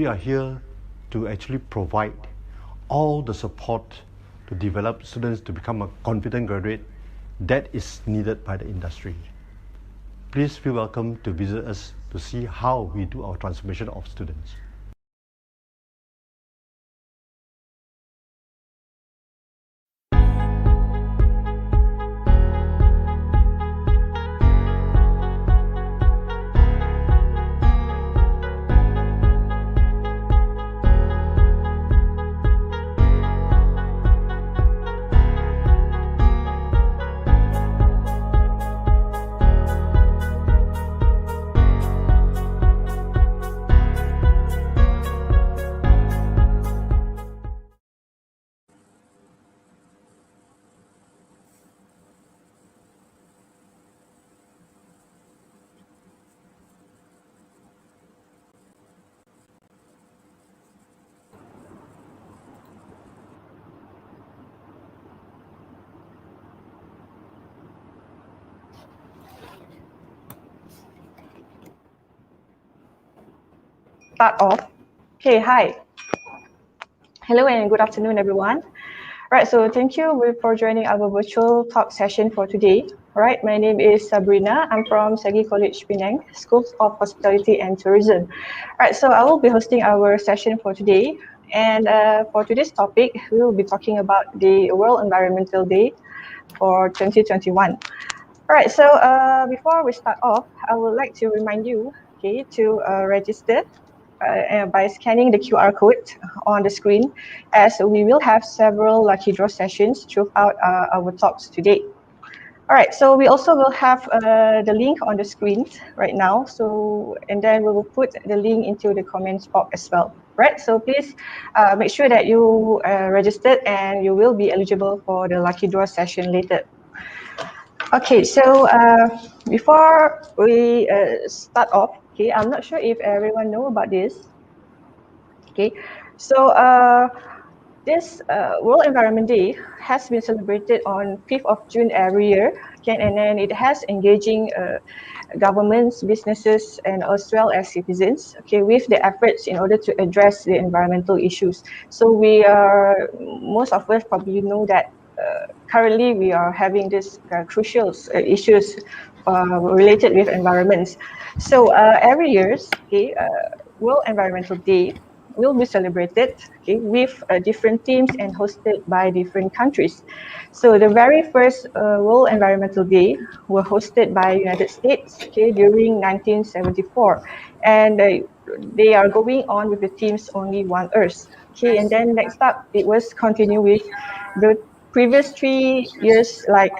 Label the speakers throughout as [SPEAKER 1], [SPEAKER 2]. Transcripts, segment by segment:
[SPEAKER 1] we are here to actually provide all the support to develop students to become a confident graduate that is needed by the industry. Please feel welcome to visit us to see how we do our transformation of students.
[SPEAKER 2] Start off. Okay, hi. Hello and good afternoon, everyone. Right, so thank you for joining our virtual talk session for today. Right, my name is Sabrina. I'm from SEGi College Penang, School of Hospitality and Tourism. Right, so I will be hosting our session for today. And for today's topic, we will be talking about the World Environmental Day for 2021. All right, so before we start off, I would like to remind you, okay, to register by scanning the QR code on the screen, as we will have several lucky draw sessions throughout our talks today. All right, so we also will have the link on the screen right now. So, and then we will put the link into the comments box as well. Right, so please make sure that you registered and you will be eligible for the lucky draw session later. Okay, so before we start off, okay, I'm not sure if everyone know about this. Okay, so this World Environment Day has been celebrated on 5th of June every year. Okay, and then it has engaging governments, businesses, and as well as citizens, okay, with the efforts in order to address the environmental issues. So we are, most of us probably know that currently we are having this crucial issues related with environments. So every year, okay, World Environmental Day will be celebrated, okay, with different themes and hosted by different countries. So the very first World Environmental Day were hosted by United States, okay, during 1974, and they are going on with the themes Only One Earth. Okay, and then next up it was continue with the previous 3 years, like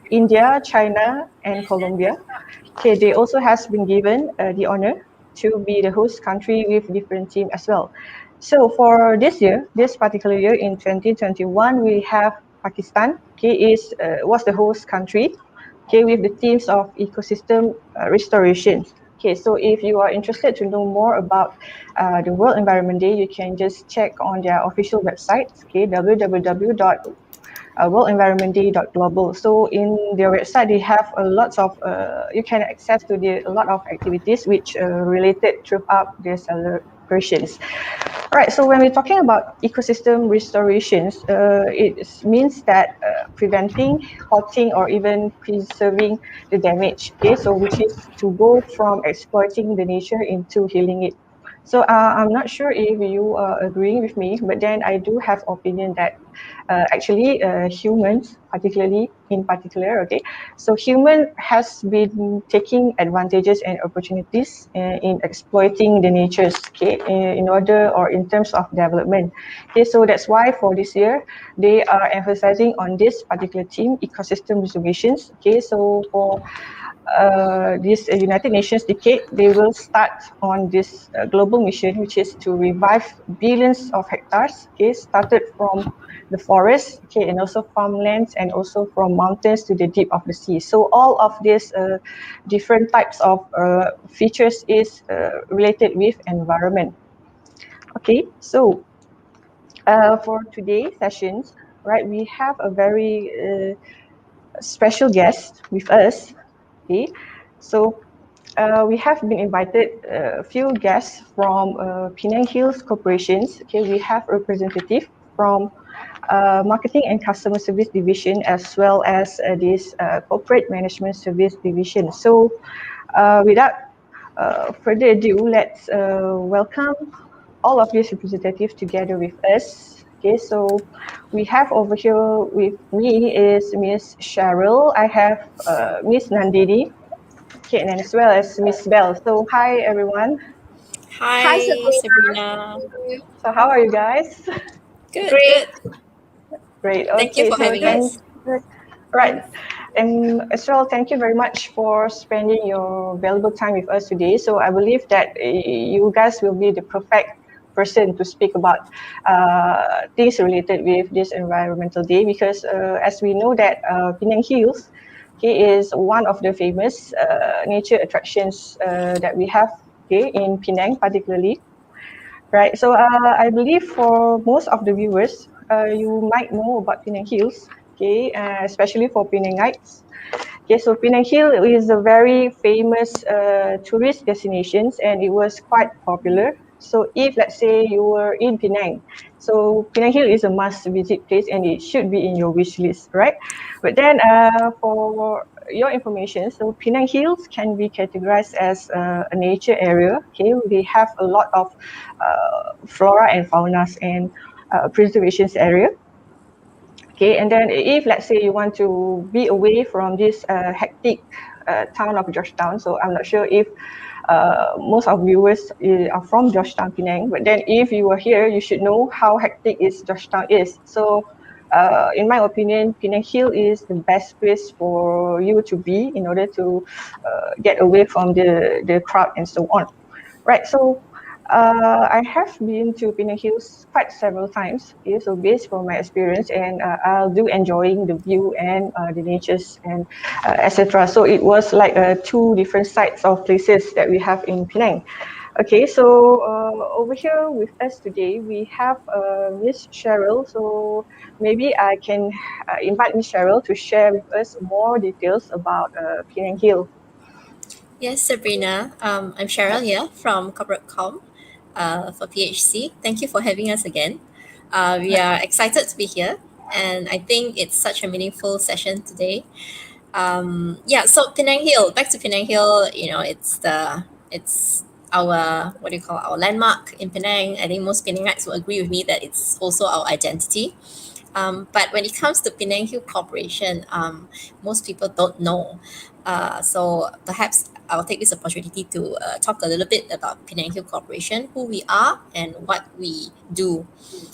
[SPEAKER 2] India, China, and Colombia. Okay, they also has been given the honor to be the host country with different team as well. So for this year, this particular year in 2021, we have Pakistan, okay, was the host country, okay, with the themes of ecosystem restoration. Okay, so if you are interested to know more about the World Environment Day, you can just check on their official website, okay, worldenvironmentday.global. So in their website, they have a lot of, you can access to a lot of activities which related throughout their celebrations. All right, so when we're talking about ecosystem restorations, it means that preventing, halting, or even preserving the damage, okay? So which is to go from exploiting the nature into healing it. So I'm not sure if you are agreeing with me, but then I do have opinion that actually humans, in particular, okay, so human has been taking advantages and opportunities in exploiting the natures, okay, in order or in terms of development. Okay, so that's why for this year they are emphasizing on this particular theme, ecosystem restorations. Okay, so for this United Nations decade, they will start on this global mission, which is to revive billions of hectares, okay, started from the forest, okay, and also farmlands, and also from mountains to the deep of the sea. So all of these different types of features is related with environment. Okay, so for today's sessions, right, we have a very special guest with us. Okay, so we have been invited a few guests from Penang Hills Corporations. Okay, we have representative from Marketing and Customer Service Division as well as this Corporate Management Service Division. So without further ado, let's welcome all of these representatives together with us. Okay, so we have over here with me is Miss Cheryl. I have Miss Nandini, okay, and as well as Miss Bell. So hi everyone.
[SPEAKER 3] Hi,
[SPEAKER 4] Hi,
[SPEAKER 3] Sabrina.
[SPEAKER 2] So how are you guys?
[SPEAKER 3] Good,
[SPEAKER 4] Great.
[SPEAKER 3] good.
[SPEAKER 2] Great.
[SPEAKER 3] Thank you
[SPEAKER 2] Okay,
[SPEAKER 3] for
[SPEAKER 2] so
[SPEAKER 3] having us.
[SPEAKER 2] right. And as well, thank you very much for spending your valuable time with us today. So I believe that you guys will be the perfect person to speak about things related with this environmental day, because as we know that Penang Hills, okay, is one of the famous nature attractions that we have, okay, in Penang particularly. Right. So I believe for most of the viewers, you might know about Penang Hills, okay, especially for Penangites. Okay, so Penang Hill is a very famous tourist destination, and it was quite popular. So if let's say you were in Penang, so Penang Hill is a must visit place and it should be in your wish list, right? But then for your information, so Penang Hills can be categorized as a nature area. Okay, they have a lot of flora and fauna and preservations area. Okay, and then if let's say you want to be away from this hectic town of Georgetown, so I'm not sure if most of viewers are from Georgetown, Penang, but then if you are here, you should know how hectic Georgetown is. So in my opinion, Penang Hill is the best place for you to be in order to get away from the crowd and so on. Right, so I have been to Penang Hills quite several times. Okay, so based from my experience, and I'll do enjoying the view and the natures and etc. So it was like two different sites of places that we have in Penang. Okay, so over here with us today we have Miss Cheryl. So maybe I can invite Miss Cheryl to share with us more details about Penang Hill.
[SPEAKER 3] Yes, Sabrina. I'm Cheryl here from Corporate Com for PHC. Thank you for having us again. We are excited to be here, and I think it's such a meaningful session today. So Penang Hill. Back to Penang Hill. It's our what do you call our landmark in Penang. I think most Penangites will agree with me that it's also our identity. But when it comes to Penang Hill Corporation, most people don't know. So perhaps I'll take this opportunity to talk a little bit about Penang Hill Corporation, who we are and what we do.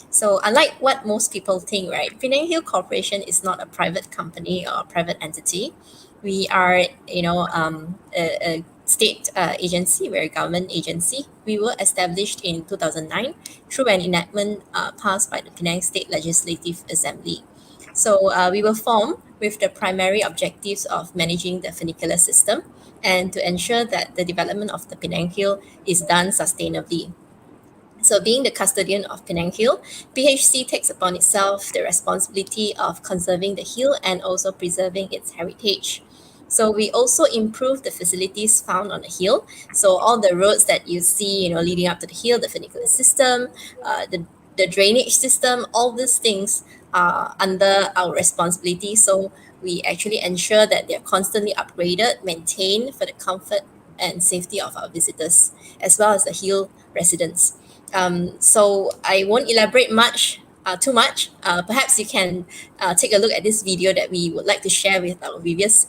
[SPEAKER 3] So unlike what most people think, right, Penang Hill Corporation is not a private company or a private entity. We are, a state agency. We're a government agency. We were established in 2009 through an enactment passed by the Penang State Legislative Assembly. So we were formed with the primary objectives of managing the funicular system and to ensure that the development of the Penang Hill is done sustainably. So being the custodian of Penang Hill, PHC takes upon itself the responsibility of conserving the hill and also preserving its heritage. So we also improve the facilities found on the hill. So all the roads that you see, leading up to the hill, the funicular system, the drainage system, all these things are under our responsibility. So we actually ensure that they're constantly upgraded, maintained for the comfort and safety of our visitors, as well as the hill residents. So I won't elaborate too much. Perhaps you can take a look at this video that we would like to share with our viewers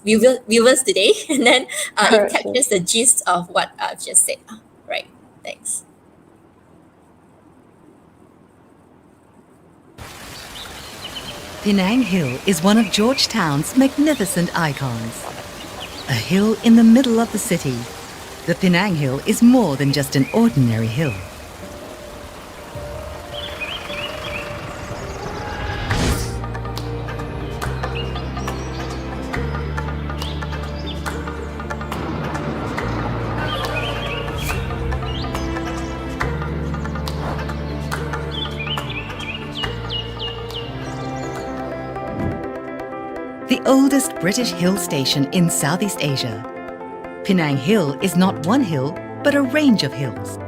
[SPEAKER 3] today, and then it captures the gist of what I've just said. Right. Thanks.
[SPEAKER 5] Penang Hill is one of Georgetown's magnificent icons. A hill in the middle of the city. The Penang Hill is more than just an ordinary hill. The oldest British hill station in Southeast Asia, Penang Hill is not one hill, but a range of hills.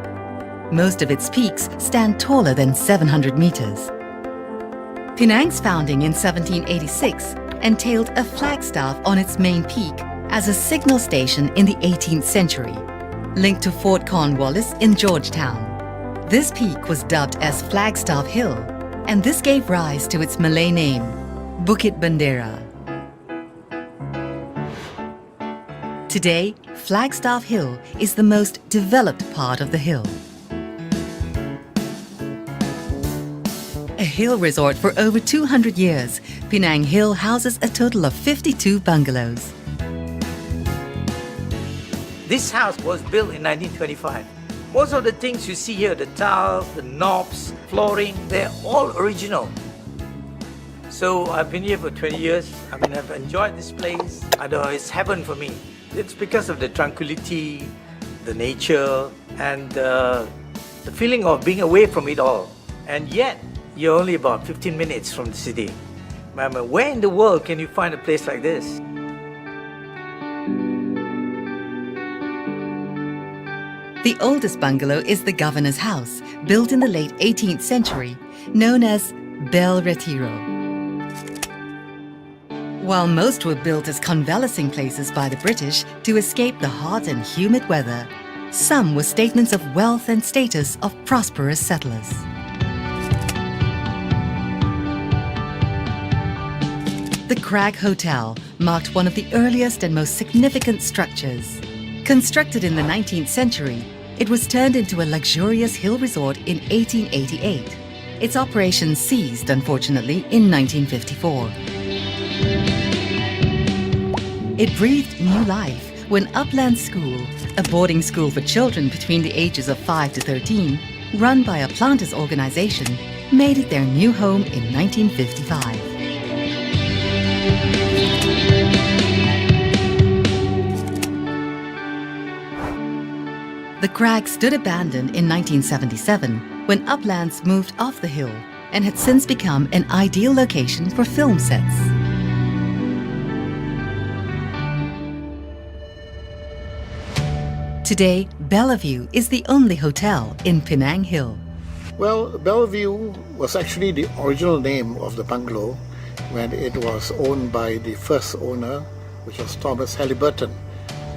[SPEAKER 5] Most of its peaks stand taller than 700 meters. Penang's founding in 1786 entailed a flagstaff on its main peak as a signal station in the 18th century, linked to Fort Cornwallis in Georgetown. This peak was dubbed as Flagstaff Hill, and this gave rise to its Malay name, Bukit Bendera. Today, Flagstaff Hill is the most developed part of the hill. A hill resort for over 200 years, Penang Hill houses a total of 52 bungalows.
[SPEAKER 4] This house was built in 1925. Most of the things you see here, the tiles, the knobs, flooring, they're all original. So I've been here for 20 years. I've enjoyed this place. I know it's heaven for me. It's because of the tranquility, the nature, and the feeling of being away from it all. And yet, you're only about 15 minutes from the city. Where in the world can you find a place like this?
[SPEAKER 5] The oldest bungalow is the Governor's House, built in the late 18th century, known as Bel Retiro. While most were built as convalescing places by the British to escape the hot and humid weather, some were statements of wealth and status of prosperous settlers. The Crag Hotel marked one of the earliest and most significant structures. Constructed in the 19th century, it was turned into a luxurious hill resort in 1888. Its operations ceased, unfortunately, in 1954. It breathed new life when Upland School, a boarding school for children between the ages of 5 to 13, run by a planters organization, made it their new home in 1955. The crag stood abandoned in 1977 when Uplands moved off the hill and had since become an ideal location for film sets. Today, Bellevue is the only hotel in Penang Hill.
[SPEAKER 6] Well, Bellevue was actually the original name of the bungalow when it was owned by the first owner, which was Thomas Halliburton,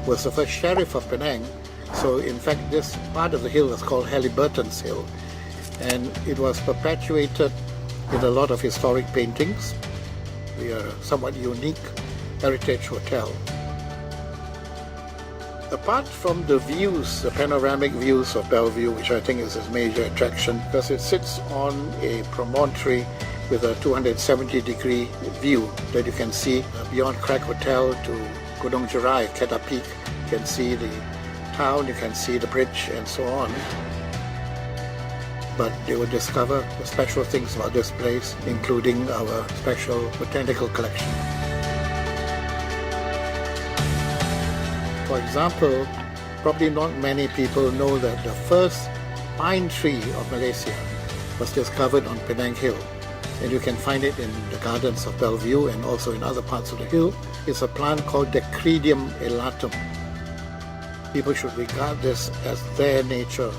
[SPEAKER 6] who was the first sheriff of Penang. So in fact, this part of the hill was called Halliburton's Hill, and it was perpetuated with a lot of historic paintings. We are a somewhat unique heritage hotel. Apart from the views, the panoramic views of Bellevue, which I think is its major attraction, because it sits on a promontory with a 270-degree view that you can see beyond Crag Hotel to Gunung Jerai, Kedah Peak. You can see the town, you can see the bridge and so on. But they will discover the special things about this place, including our special botanical collection. For example, probably not many people know that the first pine tree of Malaysia was discovered on Penang Hill. And you can find it in the gardens of Bellevue and also in other parts of the hill. It's a plant called Dacrydium elatum. People should regard this as their nature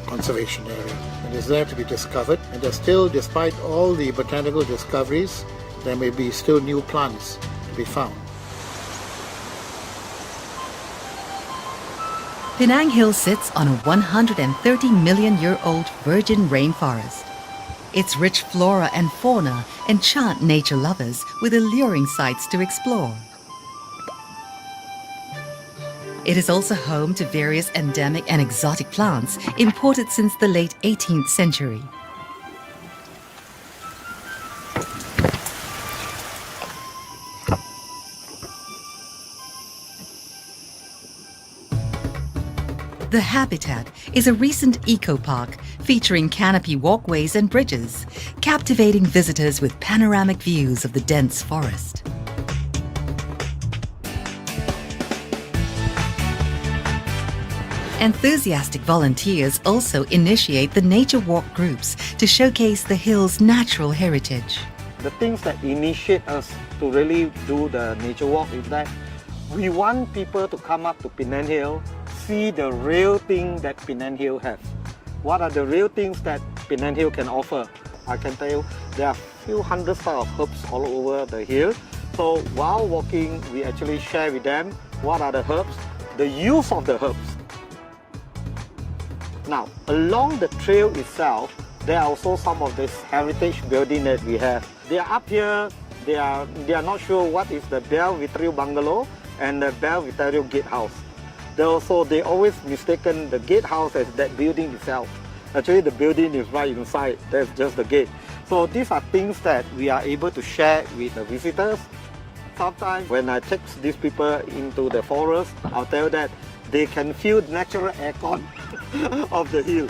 [SPEAKER 6] conservation area. And it's there to be discovered. And there's still, despite all the botanical discoveries, there may be still new plants to be found.
[SPEAKER 5] Penang Hill sits on a 130 million-year-old virgin rainforest. Its rich flora and fauna enchant nature lovers with alluring sights to explore. It is also home to various endemic and exotic plants imported since the late 18th century. The Habitat is a recent eco-park featuring canopy walkways and bridges, captivating visitors with panoramic views of the dense forest. Enthusiastic volunteers also initiate the nature walk groups to showcase the hill's natural heritage.
[SPEAKER 7] The things that initiate us to really do the nature walk is that
[SPEAKER 6] We want people to come up to Penang Hill, see the real thing that Penang Hill has. What are the real things that Penang Hill can offer? I can tell you there are few hundred types of herbs all over the hill. So while walking, we actually share with them what are the herbs, the use of the herbs. Now, along the trail itself, there are also some of this heritage building that we have. They are up here, they are not sure what is the Belvedere Bungalow and the Belvedere Gatehouse. They always mistaken the gatehouse as that building itself. Actually, the building is right inside, that's just the gate. So these are things that we are able to share with the visitors. Sometimes when I take these people into the forest, I'll tell that they can feel the natural aircon of the hill.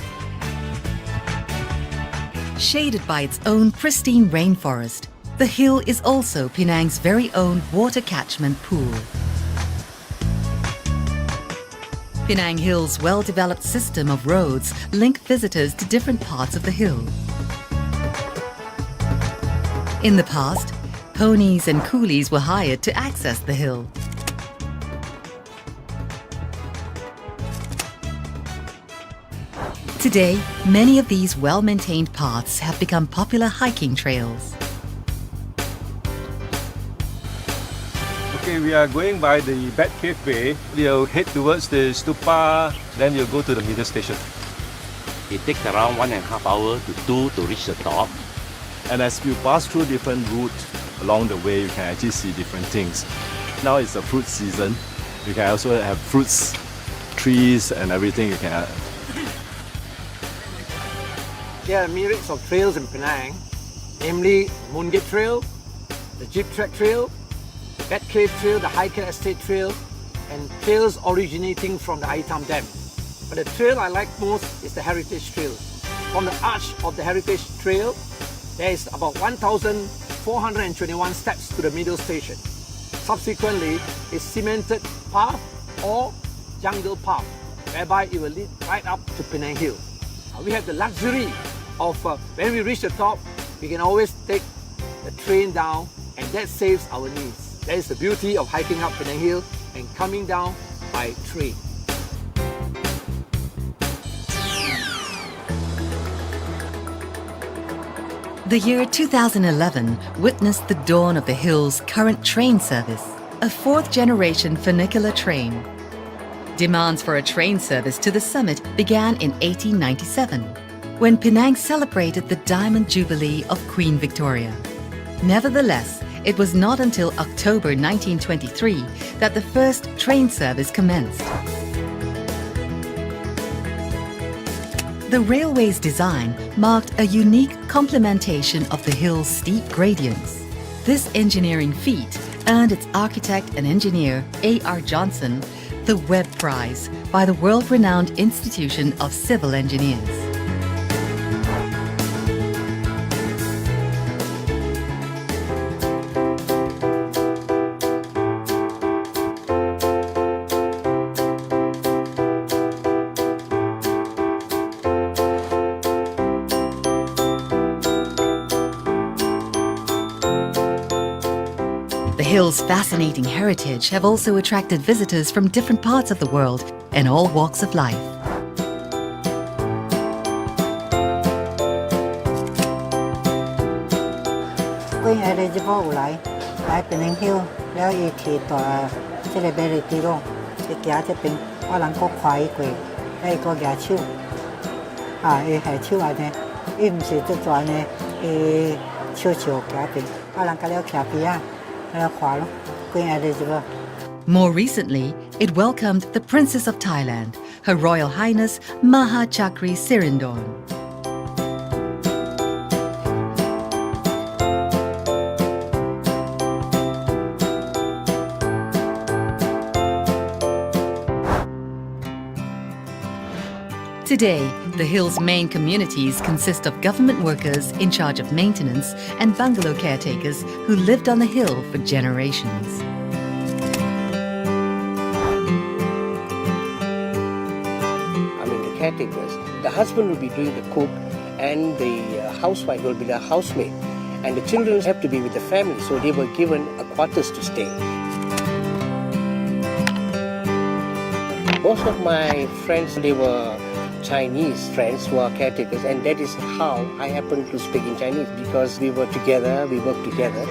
[SPEAKER 5] Shaded by its own pristine rainforest, the hill is also Penang's very own water catchment pool. Penang Hill's well-developed system of roads link visitors to different parts of the hill. In the past, ponies and coolies were hired to access the hill. Today, many of these well-maintained paths have become popular hiking trails.
[SPEAKER 7] Okay, we are going by the Bat Cave Way. We'll head towards the stupa, then we'll go to the middle station.
[SPEAKER 8] It takes around 1.5 hours to 2 to reach the top.
[SPEAKER 7] And as you pass through different routes along the way, you can actually see different things. Now it's the fruit season. You can also have fruits, trees and everything you can have.
[SPEAKER 9] There are myriads of trails in Penang, namely Moongate Trail, the Jeep Track Trail, Bat Cave Trail, the Hiker Estate Trail, and trails originating from the Aitam Dam. But the trail I like most is the Heritage Trail. From the arch of the Heritage Trail, there is about 1,421 steps to the middle station. Subsequently, it's cemented path or jungle path, whereby it will lead right up to Penang Hill. We have the luxury of when we reach the top, we can always take the train down, and that saves our knees. That is the beauty of hiking up Penang Hill and coming down by train.
[SPEAKER 5] The year 2011 witnessed the dawn of the hill's current train service, a fourth-generation funicular train. Demands for a train service to the summit began in 1897, when Penang celebrated the Diamond Jubilee of Queen Victoria. Nevertheless, it was not until October 1923 that the first train service commenced. The railway's design marked a unique complementation of the hill's steep gradients. This engineering feat earned its architect and engineer, A.R. Johnson, the Webb Prize by the world-renowned Institution of Civil Engineers. The hill's fascinating heritage have also attracted visitors from different parts of the world and all walks of life.
[SPEAKER 10] Queen eligible 來 Penang Hill แล้วอีกทีต่อ celebrity 咯อีกอย่างจะเป็นว่าหลังก็ควายกว่าไอ้ก็แก่ชิวอี係ชิวอะไรอี唔是จะ做呢ชิวๆแก่เป็นว่าหลังก็แล้วแก่ปีแล้วควาย咯 Queen eligible.
[SPEAKER 5] More recently, it welcomed the Princess of Thailand, Her Royal Highness Maha Chakri Sirindorn. Today, the hill's main communities consist of government workers in charge of maintenance and bungalow caretakers who lived on the hill for generations.
[SPEAKER 9] The caretakers, the husband will be doing the cook and the housewife will be the housemaid. And the children have to be with the family, so they were given a quarters to stay.
[SPEAKER 11] Most of my friends, they were Chinese friends who are caretakers, and that is how I happened to speak in Chinese, because we were together, we worked together.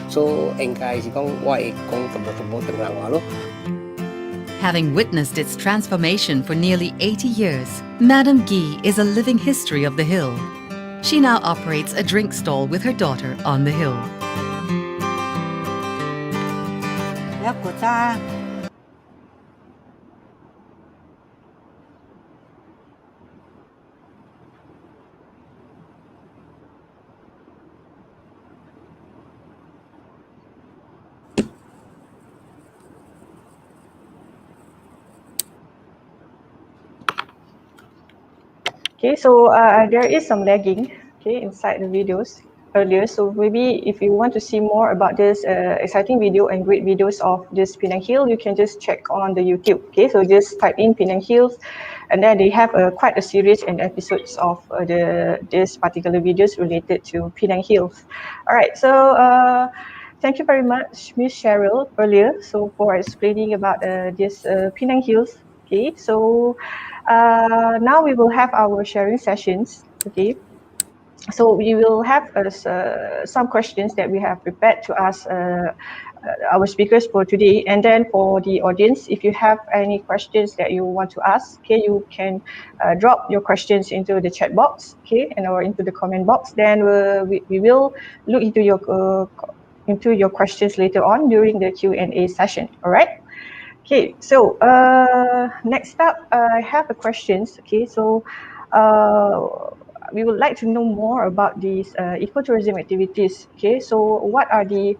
[SPEAKER 11] So,
[SPEAKER 5] Having witnessed its transformation for nearly 80 years, Madam Gi is a living history of the hill. She now operates a drink stall with her daughter on the hill.
[SPEAKER 2] Okay, so there is some lagging, okay, inside the videos earlier. So maybe if you want to see more about this exciting video and great videos of this Penang Hill, you can just check on the YouTube. Okay, so just type in Penang Hills, and then they have quite a series and episodes of this particular videos related to Penang Hills. All right, so thank you very much, Miss Cheryl, earlier, so for explaining about this Penang Hills. Okay, so now we will have our sharing sessions. Okay, so we will have some questions that we have prepared to ask our speakers for today, and then for the audience, if you have any questions that you want to ask, okay, you can drop your questions into the chat box, okay, and or into the comment box. Then we will look into your questions later on during the Q&A session. All right. Okay, so next up, I have a questions. Okay, so we would like to know more about these ecotourism activities. Okay, so what are the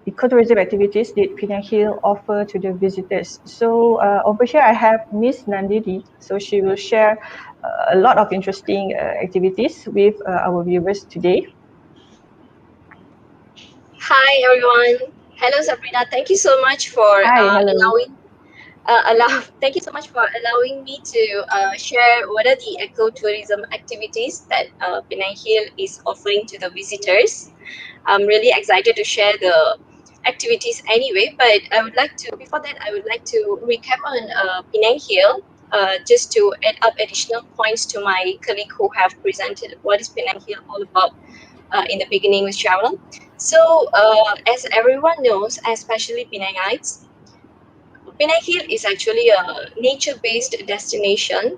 [SPEAKER 2] ecotourism activities that Penang Hill offer to the visitors? So over here, I have Miss Nandini. So she will share a lot of interesting activities with our viewers today.
[SPEAKER 12] Hi everyone. Hello Sabrina. Thank you so much for
[SPEAKER 2] Hi, hello.
[SPEAKER 12] thank you so much for allowing me to share what are the ecotourism activities that Penang Hill is offering to the visitors. I'm really excited to share the activities anyway, but before that I would like to recap on Penang Hill, just to add up additional points to my colleague who have presented what is Penang Hill all about in the beginning with Sharon. So as everyone knows, especially Penangites, Penang Hill is actually a nature-based destination,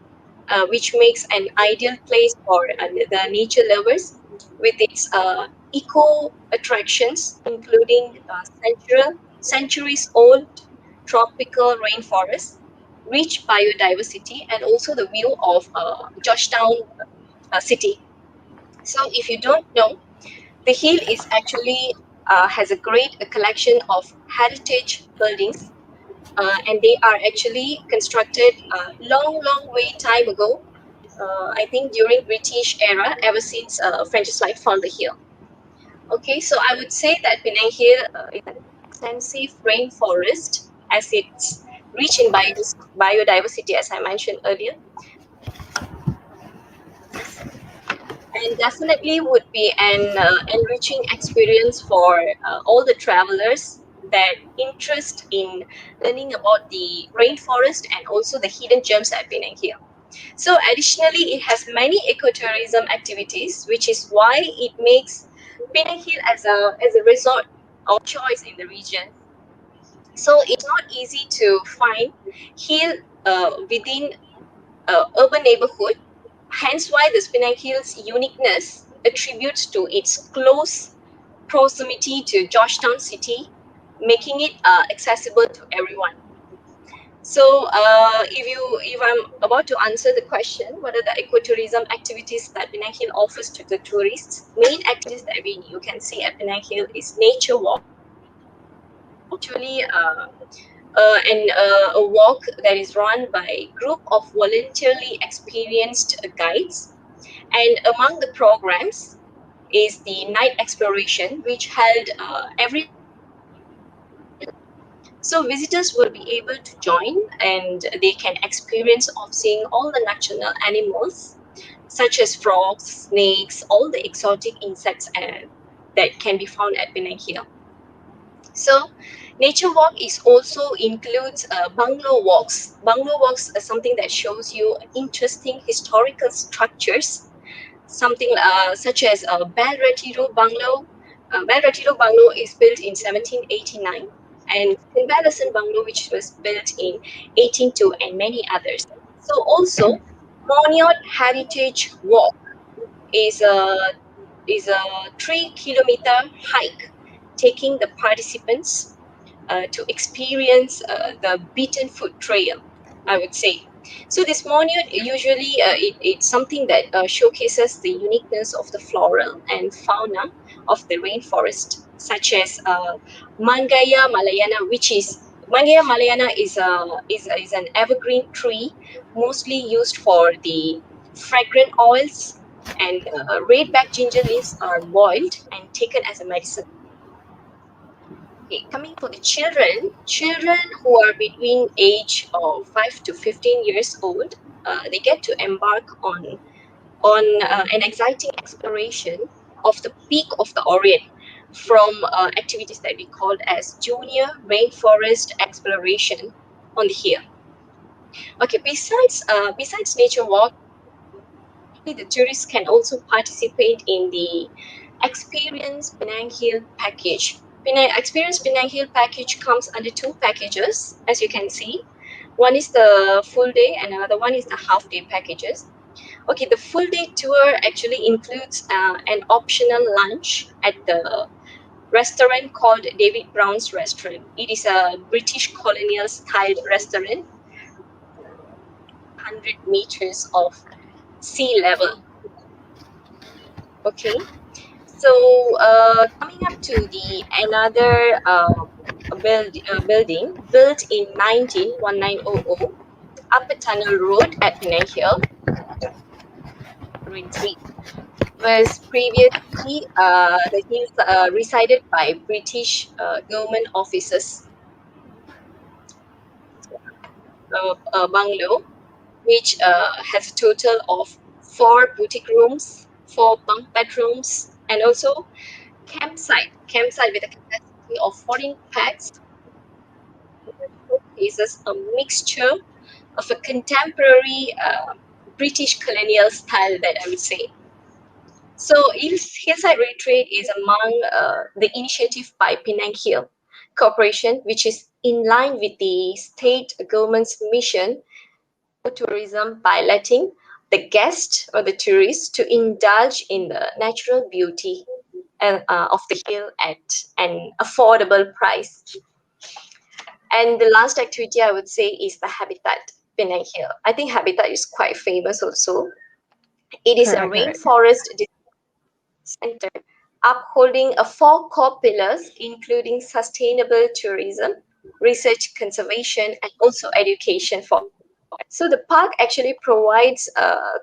[SPEAKER 12] which makes an ideal place for the nature lovers with its eco attractions, including centuries-old tropical rainforest, rich biodiversity, and also the view of Georgetown city. So if you don't know, the hill is actually has a great collection of heritage buildings, and they are actually constructed long way time ago. I think during British era, ever since French flight found the hill. Okay, so I would say that Penang Hill is an extensive rainforest, as it's rich in biodiversity, as I mentioned earlier, and definitely would be an enriching experience for all the travelers that interest in learning about the rainforest and also the hidden gems at Penang Hill. So additionally, it has many ecotourism activities, which is why it makes Penang Hill as a resort of choice in the region. So it's not easy to find hill within urban neighborhood. Hence why the Penang Hill's uniqueness attributes to its close proximity to Georgetown city, making it accessible to everyone. So if I'm about to answer the question, what are the ecotourism activities that Penang Hill offers to the tourists? Main activities that you can see at Penang Hill is nature walk, actually a walk that is run by a group of voluntarily experienced guides. And among the programs is the night exploration, which held every. So visitors will be able to join, and they can experience of seeing all the nocturnal animals, such as frogs, snakes, all the exotic insects that can be found at Penang Hill. So nature walk is also includes bungalow walks. Bungalow walks is something that shows you interesting historical structures, something such as Bel Retiro Bungalow. Bel Retiro Bungalow is built in 1789, and Convalescent Bungalow, which was built in 1802, and many others. So also, Monyot Heritage Walk is a 3 kilometer hike, taking the participants to experience the beaten foot trail, I would say. So this monument usually it's something that showcases the uniqueness of the floral and fauna of the rainforest, such as Mangaya Malayana, which is Mangaya Malayana is an evergreen tree, mostly used for the fragrant oils, and red-back ginger leaves are boiled and taken as a medicine. Okay, coming for the children who are between age of 5 to 15 years old, they get to embark on an exciting exploration of the peak of the Orient from activities that we call as junior rainforest exploration on the hill. Okay, besides nature walk, the tourists can also participate in the Experience Penang Hill package. Experience Penang Hill package comes under two packages, as you can see. One is the full day and another one is the half day packages. Okay, the full day tour actually includes an optional lunch at the restaurant called David Brown's Restaurant. It is a British colonial styled restaurant, 100 meters of sea level. Okay, so coming up to the another building built in 1900, Upper Tunnel Road at Penang Hill, was previously the hills resided by British government officers. A bungalow which has a total of 4 boutique rooms, 4 bunk bedrooms, and also campsite with a capacity of 14 packs, showcases a mixture of a contemporary British colonial style, that I would say. So Hillside Retreat is among the initiative by Penang Hill Corporation, which is in line with the state government's mission for tourism by letting the guest or the tourist to indulge in the natural beauty of the hill at an affordable price. And the last activity I would say is the Habitat Penang Hill. I think Habitat is quite famous also. It is a
[SPEAKER 2] Correct.
[SPEAKER 12] rainforest center upholding 4 core pillars, including sustainable tourism, research conservation, and also education for. So the park actually provides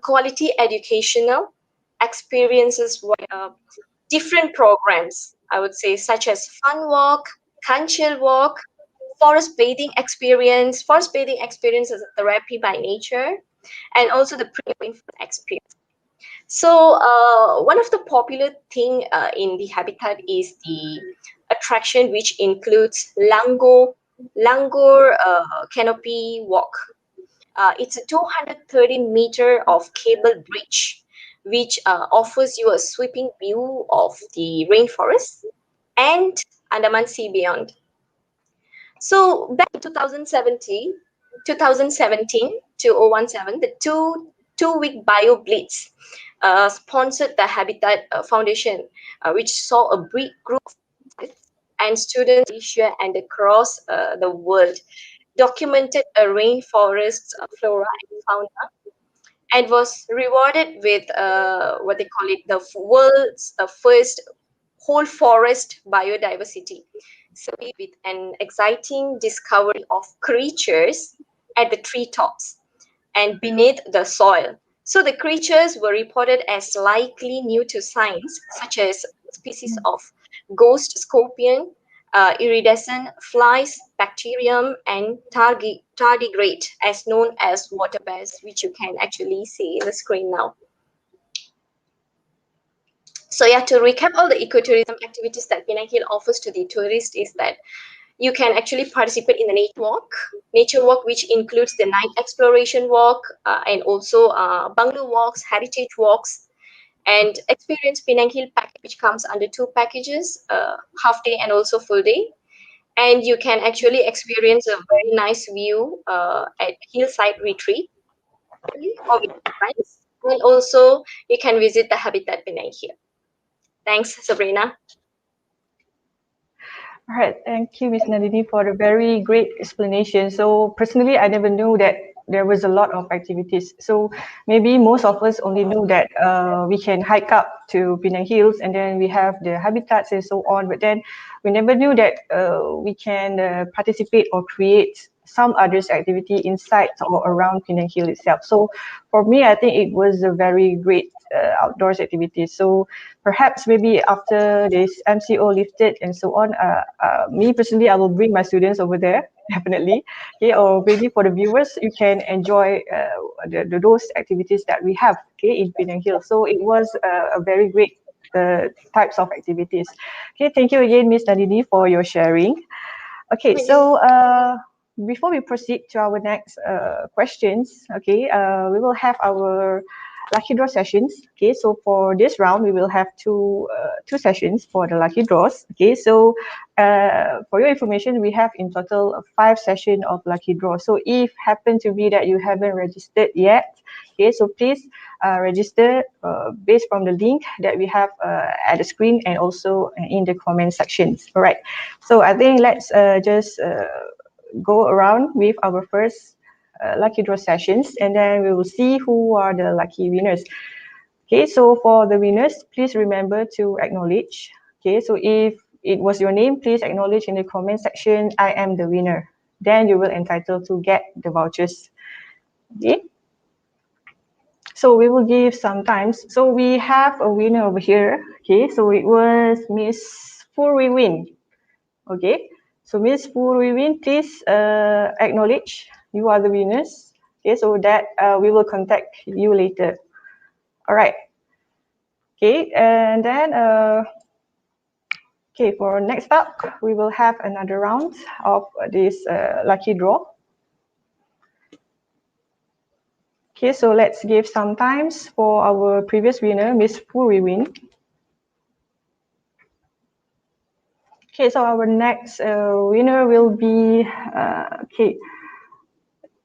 [SPEAKER 12] quality educational experiences with different programs, I would say, such as fun walk, Kanchil walk, forest bathing experience. Forest bathing experience is a therapy by nature, and also the pre-wind experience. So one of the popular thing in the habitat is the attraction, which includes Langor canopy walk. It's a 230-meter of cable bridge, which offers you a sweeping view of the rainforest and Andaman Sea beyond. So back in 2017 to 2017, the two-week Bio Blitz sponsored the Habitat Foundation, which saw a big group of and students in Asia and across the world documented a rainforest flora and fauna, and was rewarded with what they call it the world's first whole forest biodiversity survey, with an exciting discovery of creatures at the treetops and beneath the soil. So the creatures were reported as likely new to science, such as species of ghost scorpion, iridescent flies, bacterium, and tardigrade, as known as water bears, which you can actually see in the screen now. So yeah, to recap all the ecotourism activities that Penang Hill offers to the tourists is that you can actually participate in the nature walk, which includes the night exploration walk and also bungalow walks, heritage walks, and experience Penang Hill package, which comes under two packages, half day and also full day. And you can actually experience a very nice view at hillside retreat or with friends. And also you can visit the Habitat Penang Hill. Thanks, Sabrina.
[SPEAKER 2] All right, thank you, Ms. Nandini, for a very great explanation. So personally, I never knew that there was a lot of activities. So maybe most of us only know that we can hike up to Penang Hills and then we have the habitats and so on. But then we never knew that we can participate or create some others activity inside or around Penang Hill itself. So for me, I think it was a very great outdoors activity. So perhaps maybe after this MCO lifted and so on, me personally, I will bring my students over there, definitely. Okay, or maybe for the viewers, you can enjoy those activities that we have, okay, in Penang Hill. So it was a very great types of activities. Okay, thank you again, Ms. Nandini, for your sharing. Okay, so before we proceed to our next questions, okay, we will have our lucky draw sessions. Okay, so for this round, we will have two sessions for the lucky draws. Okay, so for your information, we have in total 5 sessions of lucky draw. So if happen to be that you haven't registered yet, okay, so please register based from the link that we have at the screen and also in the comment sections. All right, so I think let's just go around with our first lucky draw sessions, and then we will see who are the lucky winners. Okay, so for the winners, please remember to acknowledge. Okay, so if it was your name, please acknowledge in the comment section, I am the winner. Then you will entitled to get the vouchers. Okay. So we will give some times. So we have a winner over here. Okay, so it was Miss Furwiwin. Okay, so Miss Furwiwin, please acknowledge you are the winners. Okay, so that we will contact you later. All right. Okay, and then okay, for next up, we will have another round of this lucky draw. Okay, so let's give some times for our previous winner, Miss Furwiwin. Okay, so our next winner will be okay.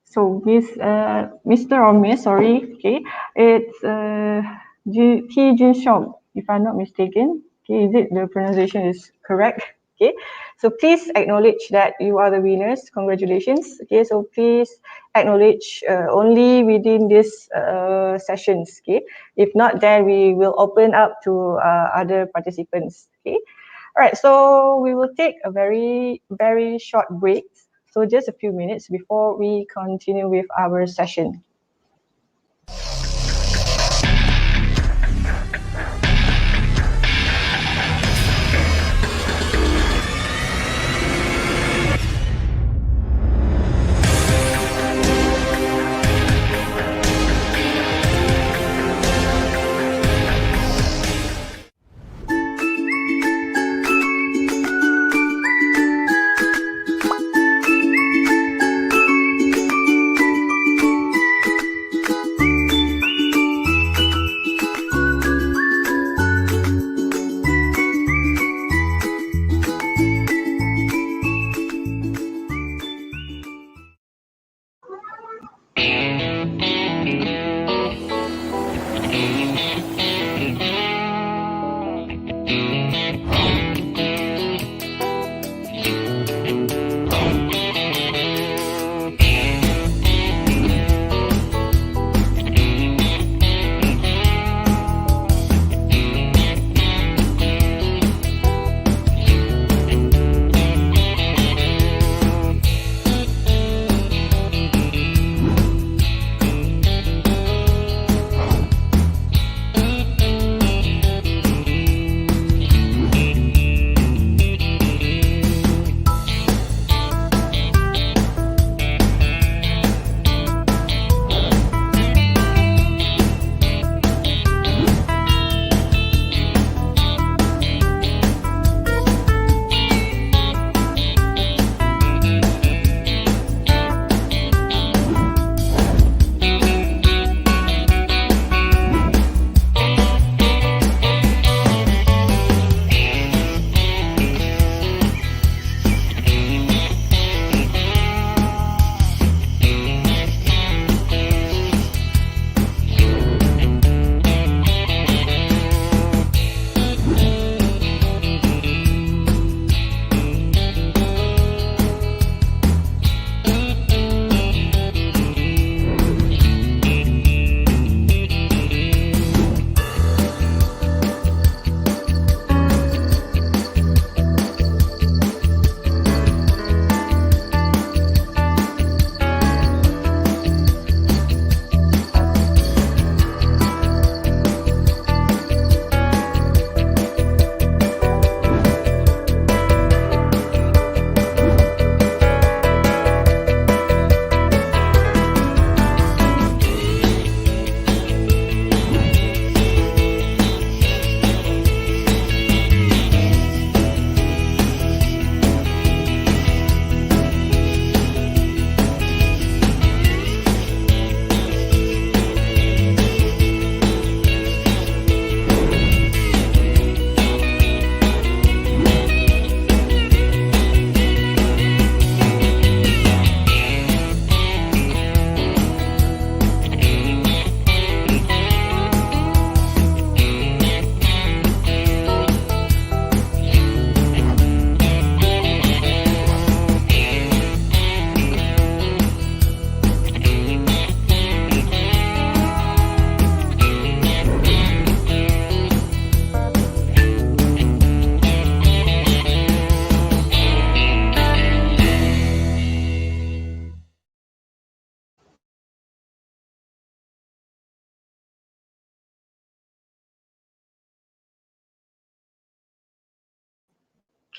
[SPEAKER 2] So Mr. or Miss, sorry. Okay, it's T Jin Xiong, if I'm not mistaken. Okay, is it the pronunciation is correct? Okay, so please acknowledge that you are the winners. Congratulations. Okay, so please acknowledge only within these sessions. Okay, if not, then we will open up to other participants. Okay, all right. So we will take a very short break. So just a few minutes before we continue with our session.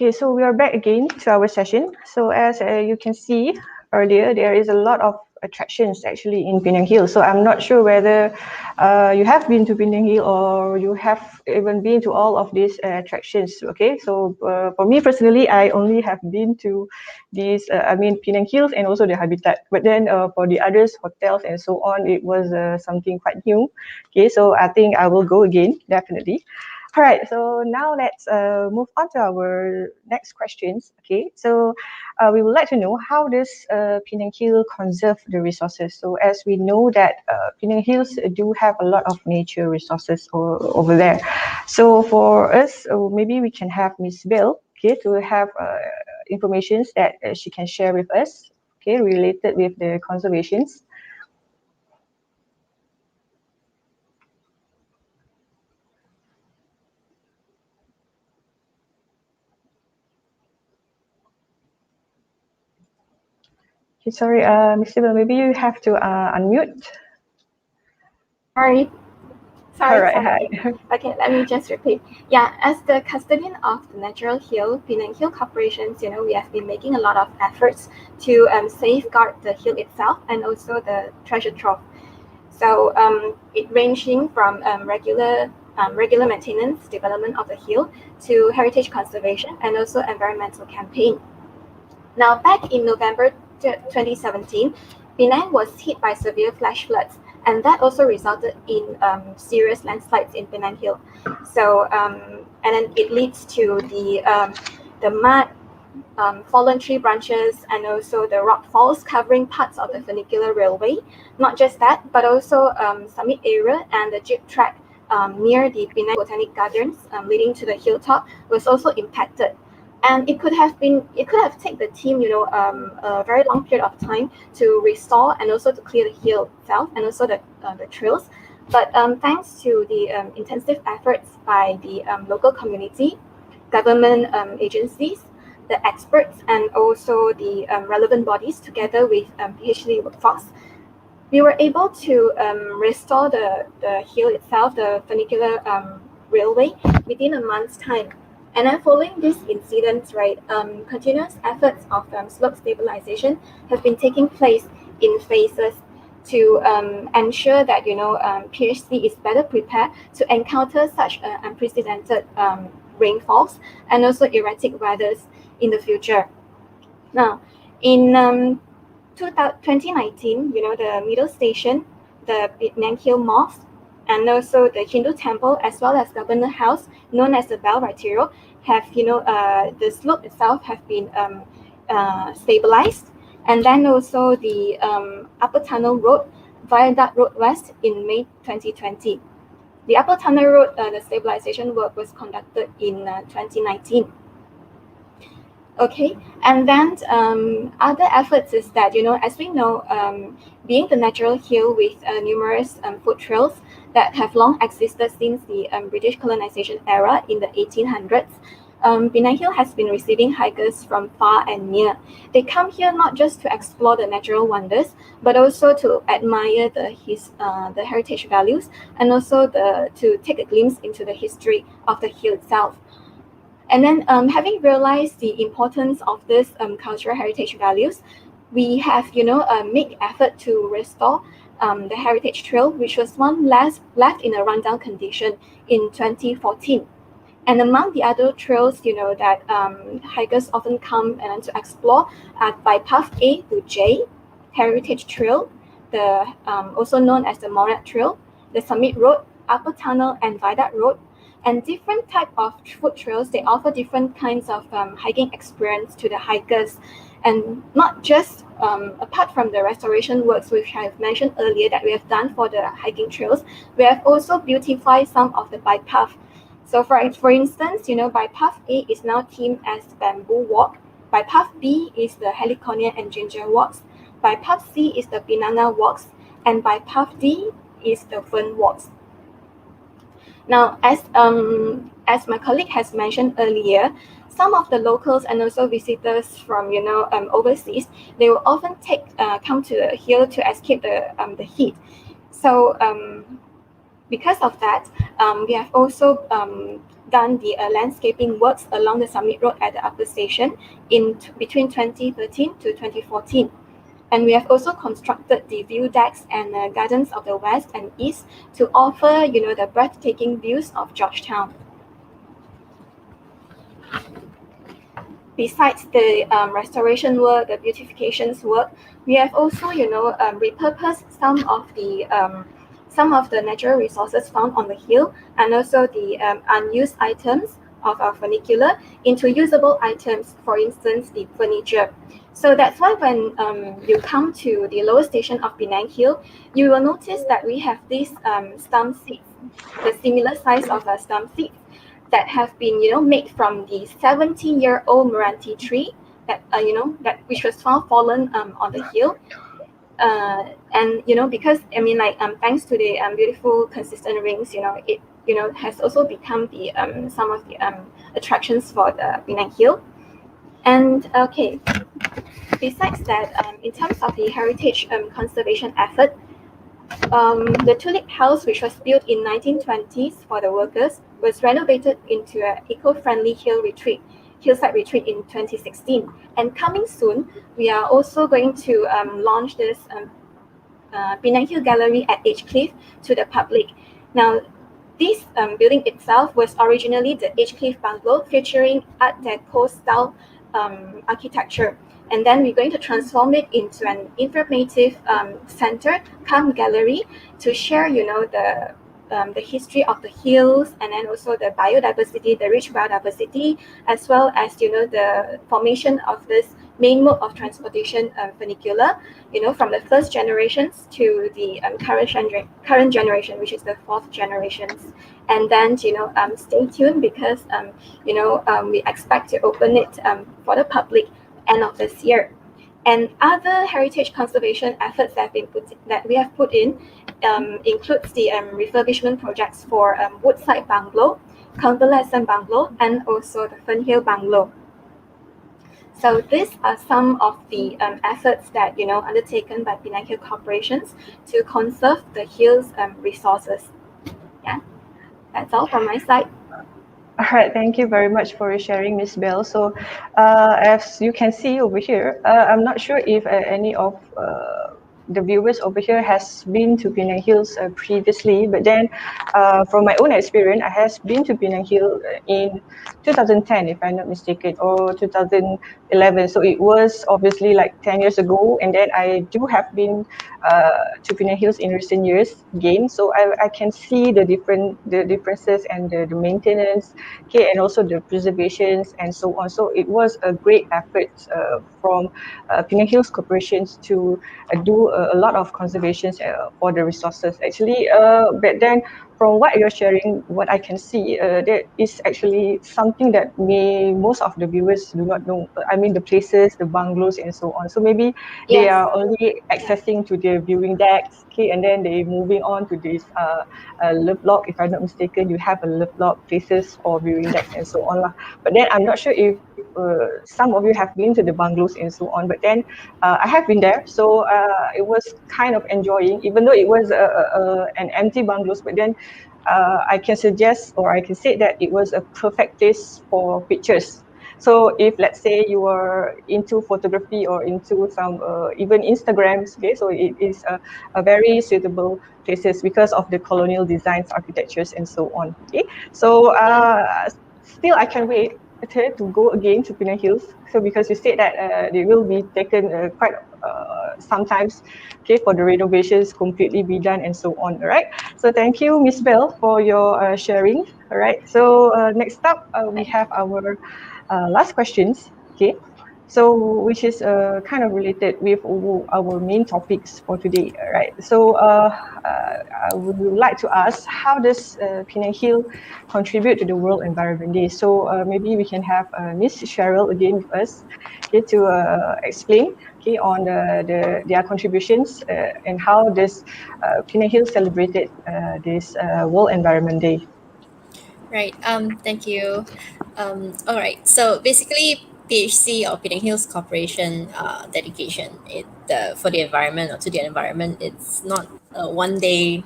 [SPEAKER 2] Okay, so we are back again to our session. So as you can see earlier, there is a lot of attractions actually in Penang Hill. So I'm not sure whether you have been to Penang Hill or you have even been to all of these attractions. Okay, so for me personally, I only have been to these, Penang Hills and also the Habitat. But then for the others, hotels and so on, it was something quite new. Okay, so I think I will go again, definitely. All right, so now let's move on to our next questions. Okay, so we would like to know, how does Penang Hill conserve the resources? So as we know that Penang Hills do have a lot of nature resources over there. So for us, maybe we can have Miss Bill, okay, to have information that she can share with us, okay, related with the conservations. Okay, sorry, Mr. Bill, maybe you have to unmute.
[SPEAKER 13] Sorry.
[SPEAKER 2] All right, hi.
[SPEAKER 13] Okay, let me just repeat. Yeah, as the custodian of the natural hill, Penang Hill Corporations, we have been making a lot of efforts to safeguard the hill itself and also the treasure trove. So it ranging from regular maintenance, development of the hill, to heritage conservation and also environmental campaign. Now, back in November 2017, Penang was hit by severe flash floods, and that also resulted in serious landslides in Penang Hill. So, and then it leads to the mud, fallen tree branches, and also the rock falls covering parts of the funicular railway. Not just that, but also summit area and the jeep track near the Penang Botanic Gardens leading to the hilltop was also impacted. And it could have taken the team, a very long period of time to restore and also to clear the hill itself and also the trails. But thanks to the intensive efforts by the local community, government agencies, the experts, and also the relevant bodies, together with PhD workforce, we were able to restore the hill itself, the funicular railway, within a month's time. And then following this incident, right, continuous efforts of slope stabilization have been taking place in phases to ensure that PHC is better prepared to encounter such unprecedented rainfalls and also erratic weathers in the future. Now, in 2019, the middle station, the Penang Hill Mosque, and also the Hindu temple, as well as Governor House, known as the Bell Retiro, have, the slope itself have been stabilized. And then also the Upper Tunnel Road, Viaduct Road West in May 2020. The Upper Tunnel Road, the stabilization work was conducted in 2019. Okay, and then other efforts is that, as we know, being the natural hill with numerous foot trails that have long existed since the British colonization era in the 1800s, Penang Hill has been receiving hikers from far and near. They come here not just to explore the natural wonders, but also to admire the heritage values and also to take a glimpse into the history of the hill itself. And then having realized the importance of this cultural heritage values, we have, made effort to restore the heritage trail, which was one left in a rundown condition in 2014. And among the other trails, that hikers often come and to explore are by Path A to J, Heritage Trail, the also known as the Morat Trail, the Summit Road, Upper Tunnel, and Viaduct Road. And different type of foot trails, they offer different kinds of hiking experience to the hikers. And not just apart from the restoration works which I have mentioned earlier that we have done for the hiking trails, we have also beautified some of the bike paths. So for instance, bike path A is now themed as Bamboo Walk. Bike path B is the Heliconia and Ginger Walks. Bike path C is the Banana Walks. And bike path D is the Fern Walks. Now, as my colleague has mentioned earlier, some of the locals and also visitors from overseas, they will often come to here to escape the heat. So Because of that, we have also done the landscaping works along the Summit Road at the upper station between 2013 to 2014. And we have also constructed the view decks and gardens of the west and east to offer, the breathtaking views of Georgetown. Besides the restoration work, the beautifications work, we have also, repurposed some of the natural resources found on the hill and also the unused items of our funicular into usable items, for instance, the furniture. So that's why when you come to the lower station of Penang Hill, you will notice that we have these stump seats, the similar size of a stump seat that have been, made from the 70-year-old Meranti tree that, which was found fallen on the hill. And because thanks to the beautiful consistent rings, it has also become the some of the attractions for the Penang Hill. And okay, besides that, in terms of the heritage conservation effort, the Tulip House, which was built in 1920s for the workers, was renovated into an eco-friendly hillside retreat in 2016. And coming soon, we are also going to launch this Penang Hill Gallery at Edgecliff to the public. Now, this building itself was originally the Edgecliff Bungalow, featuring Art Deco style architecture. And then we're going to transform it into an informative center, come gallery, to share, the history of the hills, and then also the biodiversity, the rich biodiversity, as well as, the formation of this main mode of transportation funicular, from the first generations to the current generation, which is the fourth generations. And then, stay tuned because, we expect to open it for the public end of this year. And other heritage conservation efforts that we have put in includes the refurbishment projects for Woodside Bungalow, Convalescent Bungalow, and also the Fernhill Bungalow. So these are some of the efforts that undertaken by Penang Hill corporations to conserve the hill's resources. Yeah, that's all from my side.
[SPEAKER 2] All right, thank you very much for sharing, Ms. Bell. So, as you can see over here, I'm not sure if any of the viewers over here has been to Penang Hills previously, but then from my own experience, I has been to Penang Hill in 2010, if I'm not mistaken, or 2011. So it was obviously like 10 years ago, and then I do have been to Penang Hills in recent years again. So I can see the differences and the maintenance, okay, and also the preservations and so on. So it was a great effort from Penang Hills corporations to do a lot of conservations for the resources. Actually, but then from what you're sharing, what I can see, there is actually something that most of the viewers do not know. I mean, the places, the bungalows, and so on. So maybe they are only accessing to the viewing decks, okay, and then they moving on to this love log. If I'm not mistaken, you have a love log places for viewing decks and so on. But then I'm not sure if some of you have been to the bungalows and so on. But then I have been there, so it was kind of enjoying, even though it was an empty bungalows. But then I can suggest, or I can say that it was a perfect place for pictures. So if let's say you are into photography or into some even Instagrams, okay, so it is a very suitable places because of the colonial designs, architectures, and so on. Okay, so still I can wait to go again to Penang Hills. So because you said that they will be taken quite sometimes, okay, for the renovations completely be done and so on. All right. So thank you, Miss Bell, for your sharing. All right. So next up, we have our last questions. Okay. So which is kind of related with our main topics for today. Right. So I would like to ask, how does Penang Hill contribute to the World Environment Day? So maybe we can have Miss Cheryl again with us, okay, to explain, okay, on their contributions and how does Penang Hill celebrated this World Environment Day.
[SPEAKER 3] Right. Thank you. All right. So basically, PHC or Penang Hills Corporation dedication for the environment or to the environment. It's not a one day,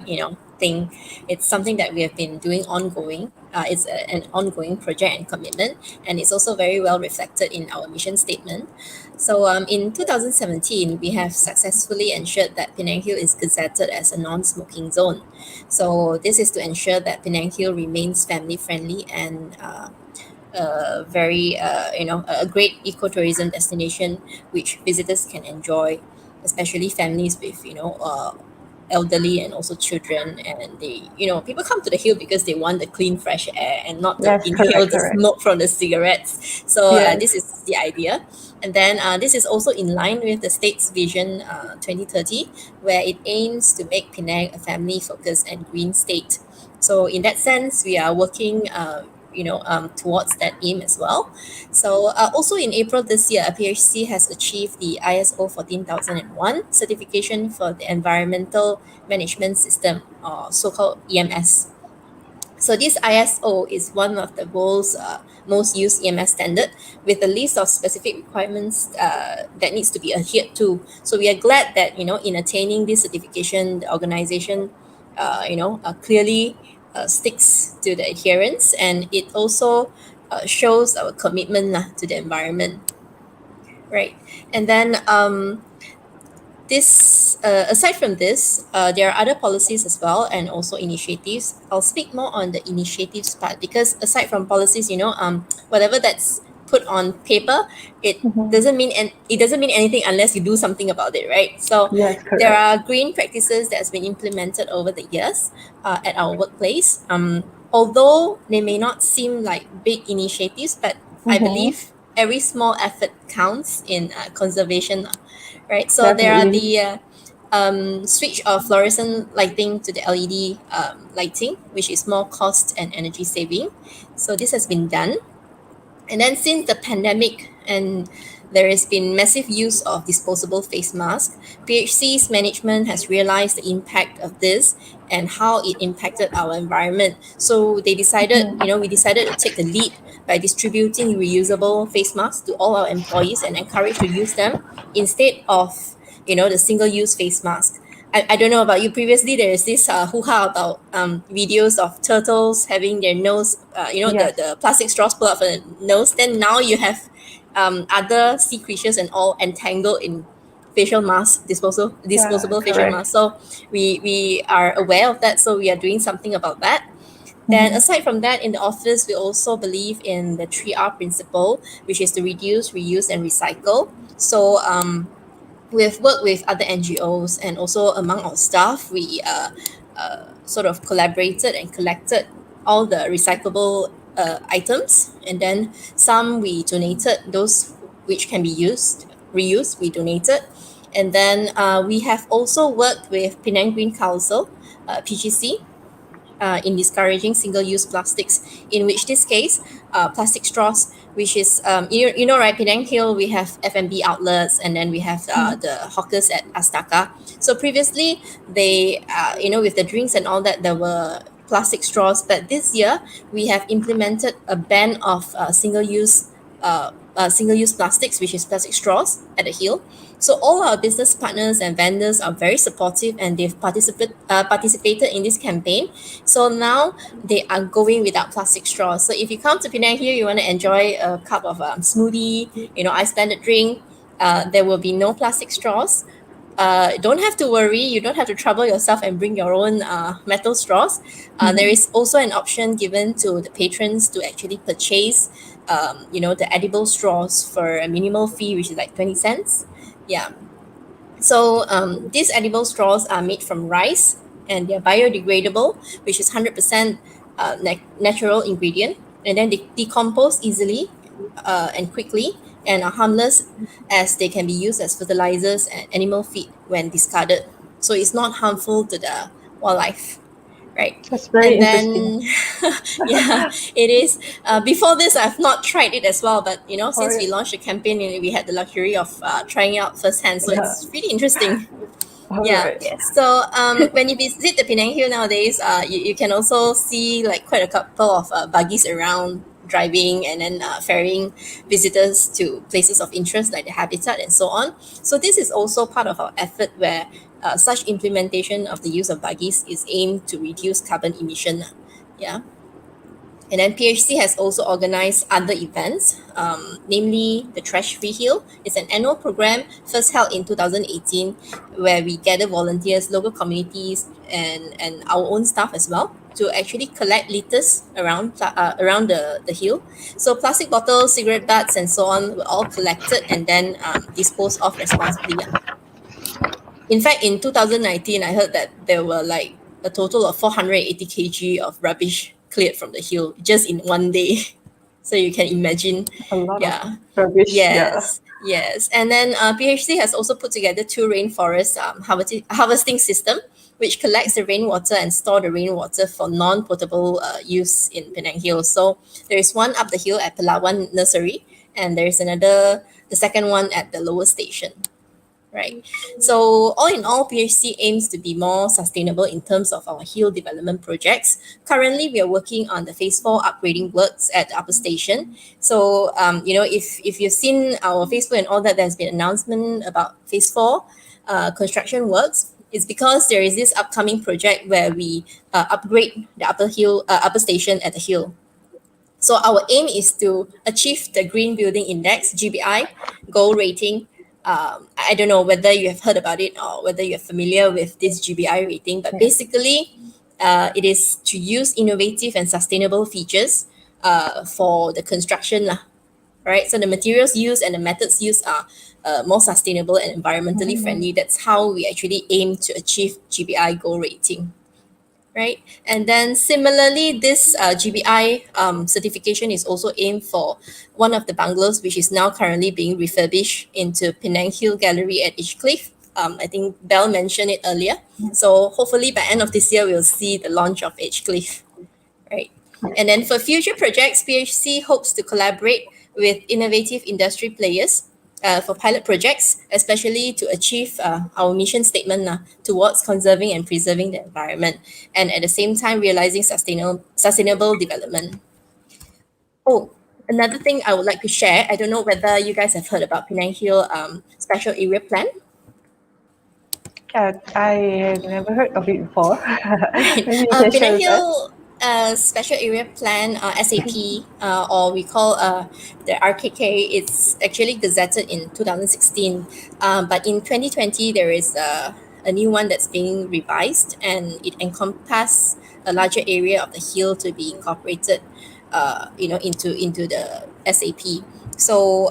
[SPEAKER 3] thing. It's something that we have been doing ongoing. It's an ongoing project and commitment, and it's also very well reflected in our mission statement. So in 2017, we have successfully ensured that Penang Hill is gazetted as a non-smoking zone. So this is to ensure that Penang Hill remains family friendly and very a great ecotourism destination which visitors can enjoy, especially families with elderly and also children. And they people come to the hill because they want the clean fresh air and not to
[SPEAKER 2] Yes,
[SPEAKER 3] inhale
[SPEAKER 2] correct,
[SPEAKER 3] the
[SPEAKER 2] correct.
[SPEAKER 3] smoke from the cigarettes. So
[SPEAKER 2] Yes.
[SPEAKER 3] this is the idea. And then this is also in line with the state's vision 2030, where it aims to make Penang a family focused and green state. So in that sense, we are working towards that aim as well. So also in April this year, PHC has achieved the ISO 14001 certification for the environmental management system, or so-called EMS. So this ISO is one of the world's most used EMS standard, with a list of specific requirements that needs to be adhered to. So we are glad that in attaining this certification, the organization clearly sticks to the adherence, and it also shows our commitment to the environment, right? And then aside from this, there are other policies as well and also initiatives. I'll speak more on the initiatives part, because aside from policies, whatever that's put on paper, it doesn't mean anything unless you do something about it, right? So
[SPEAKER 2] Yes,
[SPEAKER 3] there
[SPEAKER 2] correct.
[SPEAKER 3] are green practices that's been implemented over the years at our workplace. Although they may not seem like big initiatives, but I believe every small effort counts in conservation, right? So there are
[SPEAKER 2] Definitely.
[SPEAKER 3] the switch of fluorescent lighting to the LED lighting, which is more cost and energy saving. So this has been done. And then since the pandemic, and there has been massive use of disposable face masks, PHC's management has realized the impact of this and how it impacted our environment. So we decided to take the lead by distributing reusable face masks to all our employees and encourage to use them instead of the single-use face mask. I don't know about you. Previously, there is this hoo-ha about videos of turtles having their nose,
[SPEAKER 2] Yes.
[SPEAKER 3] the plastic straws pull out from the nose. Then now you have other sea creatures and all entangled in facial masks, disposable facial
[SPEAKER 2] correct.
[SPEAKER 3] masks. So we are aware of that. So we are doing something about that. Then aside from that, in the office, we also believe in the 3R principle, which is to reduce, reuse, and recycle. So we've worked with other NGOs, and also among our staff, we sort of collaborated and collected all the recyclable items, and then some we donated, those which can be reused, we donated. And then we have also worked with Penang Green Council, PGC, in discouraging single-use plastics, in which this case, plastic straws, which is, right, Penang Hill, we have F&B outlets, and then we have the hawkers at Astaka. So previously, they, with the drinks and all that, there were plastic straws, but this year, we have implemented a ban of single-use plastics, which is plastic straws at the hill. So all our business partners and vendors are very supportive, and they've participated in this campaign. So now they are going without plastic straws. So if you come to Penang here, you want to enjoy a cup of smoothie, ice blended drink, there will be no plastic straws. Don't have to worry. You don't have to trouble yourself and bring your own metal straws. There is also an option given to the patrons to actually purchase, the edible straws for a minimal fee, which is like 20 cents. Yeah. So these edible straws are made from rice, and they're biodegradable, which is 100% natural ingredient, and then they decompose easily and quickly, and are harmless as they can be used as fertilizers and animal feed when discarded. So it's not harmful to the wildlife, right?
[SPEAKER 2] That's very
[SPEAKER 3] And
[SPEAKER 2] interesting.
[SPEAKER 3] then, yeah, it is. Before this, I've not tried it as well, but since we launched the campaign, we had the luxury of trying it out firsthand. So it's really interesting. Yeah.
[SPEAKER 2] Alright.
[SPEAKER 3] So when you visit the Penang Hill nowadays, you can also see like quite a couple of buggies around driving and then ferrying visitors to places of interest like the habitat and so on. So this is also part of our effort where such implementation of the use of buggies is aimed to reduce carbon emission. Yeah. And then PHC has also organized other events, namely the Trash Free Hill. It's an annual program first held in 2018 where we gather volunteers, local communities, and our own staff as well to actually collect litters around the hill. So plastic bottles, cigarette butts, and so on were all collected and then disposed of responsibly. In fact, in 2019, I heard that there were like a total of 480 kg of rubbish cleared from the hill just in one day. So you can imagine.
[SPEAKER 2] A lot of rubbish.
[SPEAKER 3] Yes. Yes. And then PHC has also put together 2 rainforest harvesting system, which collects the rainwater and store the rainwater for non-potable use in Penang Hill. So there is one up the hill at Palawan Nursery, and there is the second one at the lower station. Right. So all in all, PHC aims to be more sustainable in terms of our hill development projects. Currently, we are working on the phase 4 upgrading works at the upper station. So, if you've seen our Facebook and all that, there's been an announcement about phase 4 construction works. It's because there is this upcoming project where we upgrade the upper station at the hill. So our aim is to achieve the Green Building Index, GBI, gold rating. I don't know whether you have heard about it or whether you're familiar with this GBI rating, but basically it is to use innovative and sustainable features for the construction. Right? So the materials used and the methods used are more sustainable and environmentally friendly. That's how we actually aim to achieve GBI gold rating. Right? And then similarly, this GBI certification is also aimed for one of the bungalows, which is now currently being refurbished into Penang Hill Gallery at Edgecliff. I think Belle mentioned it earlier. So hopefully by end of this year, we'll see the launch of Edgecliff. Right? And then for future projects, PHC hopes to collaborate with innovative industry players for pilot projects, especially to achieve our mission statement towards conserving and preserving the environment, and at the same time realizing sustainable development. Oh, another thing I would like to share, I don't know whether you guys have heard about Penang Hill Special Area Plan.
[SPEAKER 2] I have never heard of it before. Maybe you can share
[SPEAKER 3] Penang
[SPEAKER 2] with us.
[SPEAKER 3] Hill Special Area Plan, SAP, or we call the RKK, it's actually gazetted in 2016. But in 2020, there is a new one that's being revised, and it encompasses a larger area of the hill to be incorporated, into the SAP. So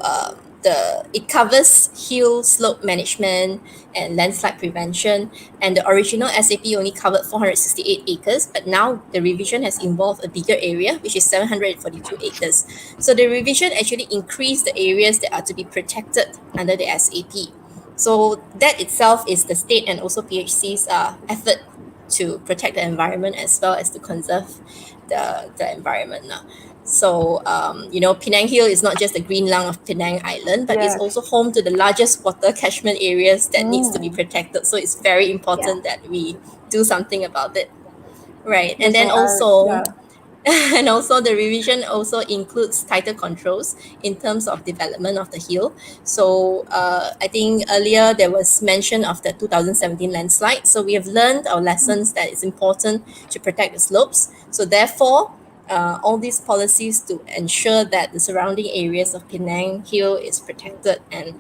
[SPEAKER 3] it covers hill slope management and landslide prevention, and the original SAP only covered 468 acres, but now the revision has involved a bigger area, which is 742 acres. So the revision actually increased the areas that are to be protected under the SAP. So that itself is the state and also PHC's effort to protect the environment as well as to conserve the environment. So, Penang Hill is not just the green lung of Penang Island, but it's also home to the largest water catchment areas that needs to be protected. So it's very important that we do something about it. Right. And then also, and also the revision also includes tighter controls in terms of development of the hill. So I think earlier there was mention of the 2017 landslide. So we have learned our lessons that it's important to protect the slopes. So therefore, all these policies to ensure that the surrounding areas of Penang Hill is protected and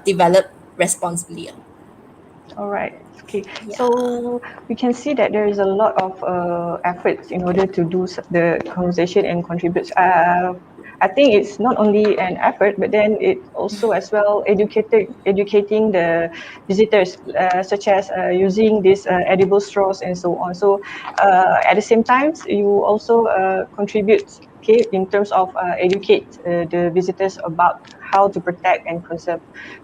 [SPEAKER 3] developed responsibly.
[SPEAKER 2] All right. Okay. So we can see that there is a lot of efforts in order to do the conversation and contribute. I think it's not only an effort, but then it also as well educating the visitors, such as using these edible straws and so on. So at the same time, you also contribute, in terms of educate the visitors about how to protect and conserve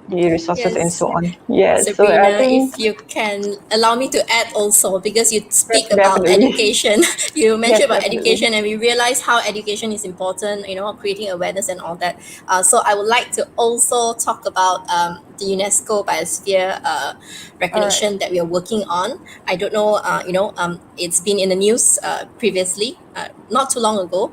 [SPEAKER 2] the resources and so on. Yes.
[SPEAKER 3] Sabrina,
[SPEAKER 2] so I think
[SPEAKER 3] if you can allow me to add also, because you speak about education, you mentioned about education, and we realize how education is important, creating awareness and all that. So I would like to also talk about the UNESCO Biosphere recognition that we are working on. I don't know, it's been in the news previously, not too long ago.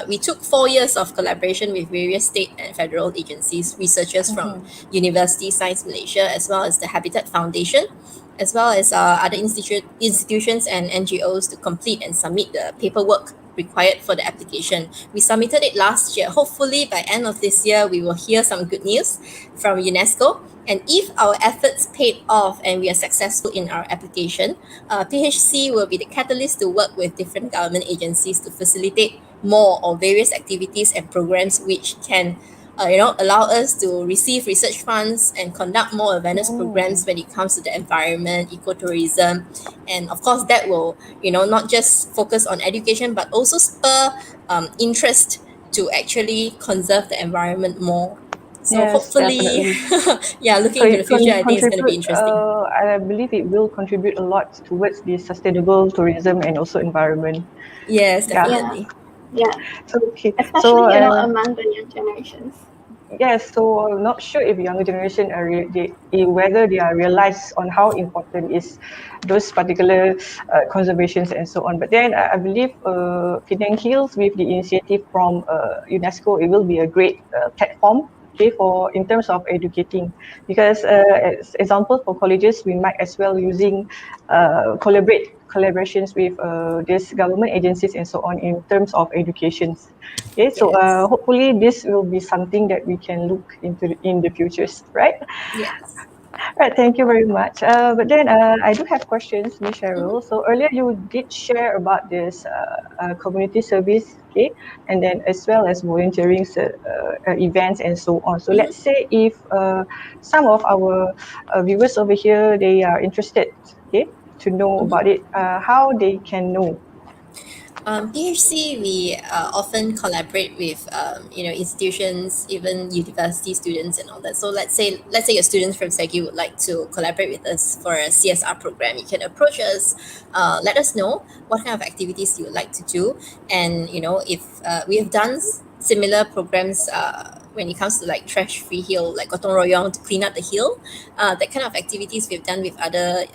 [SPEAKER 3] We took 4 years of collaboration with various state and federal agencies, researchers from University Science Malaysia, as well as the Habitat Foundation, as well as other institutions and NGOs to complete and submit the paperwork required for the application. We submitted it last year. Hopefully by end of this year, we will hear some good news from UNESCO. And if our efforts paid off and we are successful in our application, PHC will be the catalyst to work with different government agencies to facilitate more of various activities and programs which can allow us to receive research funds and conduct more awareness programs when it comes to the environment, ecotourism, and of course that will not just focus on education but also spur interest to actually conserve the environment more. So
[SPEAKER 2] Yes,
[SPEAKER 3] hopefully,
[SPEAKER 2] definitely.
[SPEAKER 3] looking
[SPEAKER 2] So
[SPEAKER 3] into
[SPEAKER 2] it
[SPEAKER 3] the future, I think it's going to be
[SPEAKER 2] contribute.
[SPEAKER 3] interesting.
[SPEAKER 2] I believe it will contribute a lot towards the sustainable tourism and also environment.
[SPEAKER 3] Yes,
[SPEAKER 2] Yeah.
[SPEAKER 3] definitely.
[SPEAKER 13] Yeah.
[SPEAKER 2] So okay.
[SPEAKER 13] Especially,
[SPEAKER 2] So
[SPEAKER 13] among the young generations.
[SPEAKER 2] yes. So I'm not sure if younger generation are whether they are realized on how important is those particular conservations and so on. But then I believe Penang Hills with the initiative from UNESCO, it will be a great platform. Okay, for in terms of educating, because as example for colleges, we might as well using collaborations with these government agencies and so on in terms of educations. Okay, so
[SPEAKER 3] Yes.
[SPEAKER 2] hopefully this will be something that we can look into in the futures, right?
[SPEAKER 3] Yes.
[SPEAKER 2] Right, thank you very much. But then I do have questions, Ms. Cheryl. So earlier you did share about this community service, okay, and then as well as volunteering events and so on. So let's say if some of our viewers over here, they are interested, okay, to know about it, how they can know.
[SPEAKER 3] PHC, we often collaborate with institutions, even university students and all that. So let's say your students from SEGi would like to collaborate with us for a CSR program. You can approach us, let us know what kind of activities you would like to do, and if we have done similar programs. When it comes to like trash free hill, like gotong royong to clean up the hill, that kind of activities we've done with other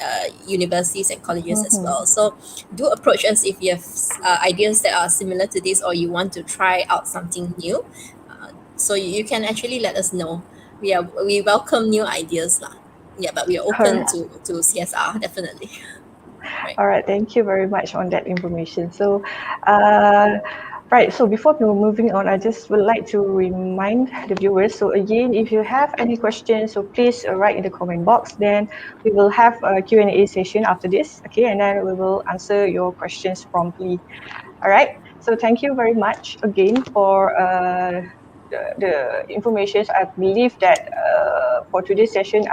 [SPEAKER 3] universities and colleges as well. So do approach us if you have ideas that are similar to this or you want to try out something new. So you can actually let us know. We welcome new ideas lah. Yeah, but we are open to CSR definitely.
[SPEAKER 2] All right, thank you very much on that information. So, right, so before we moving on, I just would like to remind the viewers. So again, if you have any questions, so please write in the comment box. Then we will have a Q&A session after this, okay? And then we will answer your questions promptly. All right. So thank you very much again for the information. I believe that for today's session,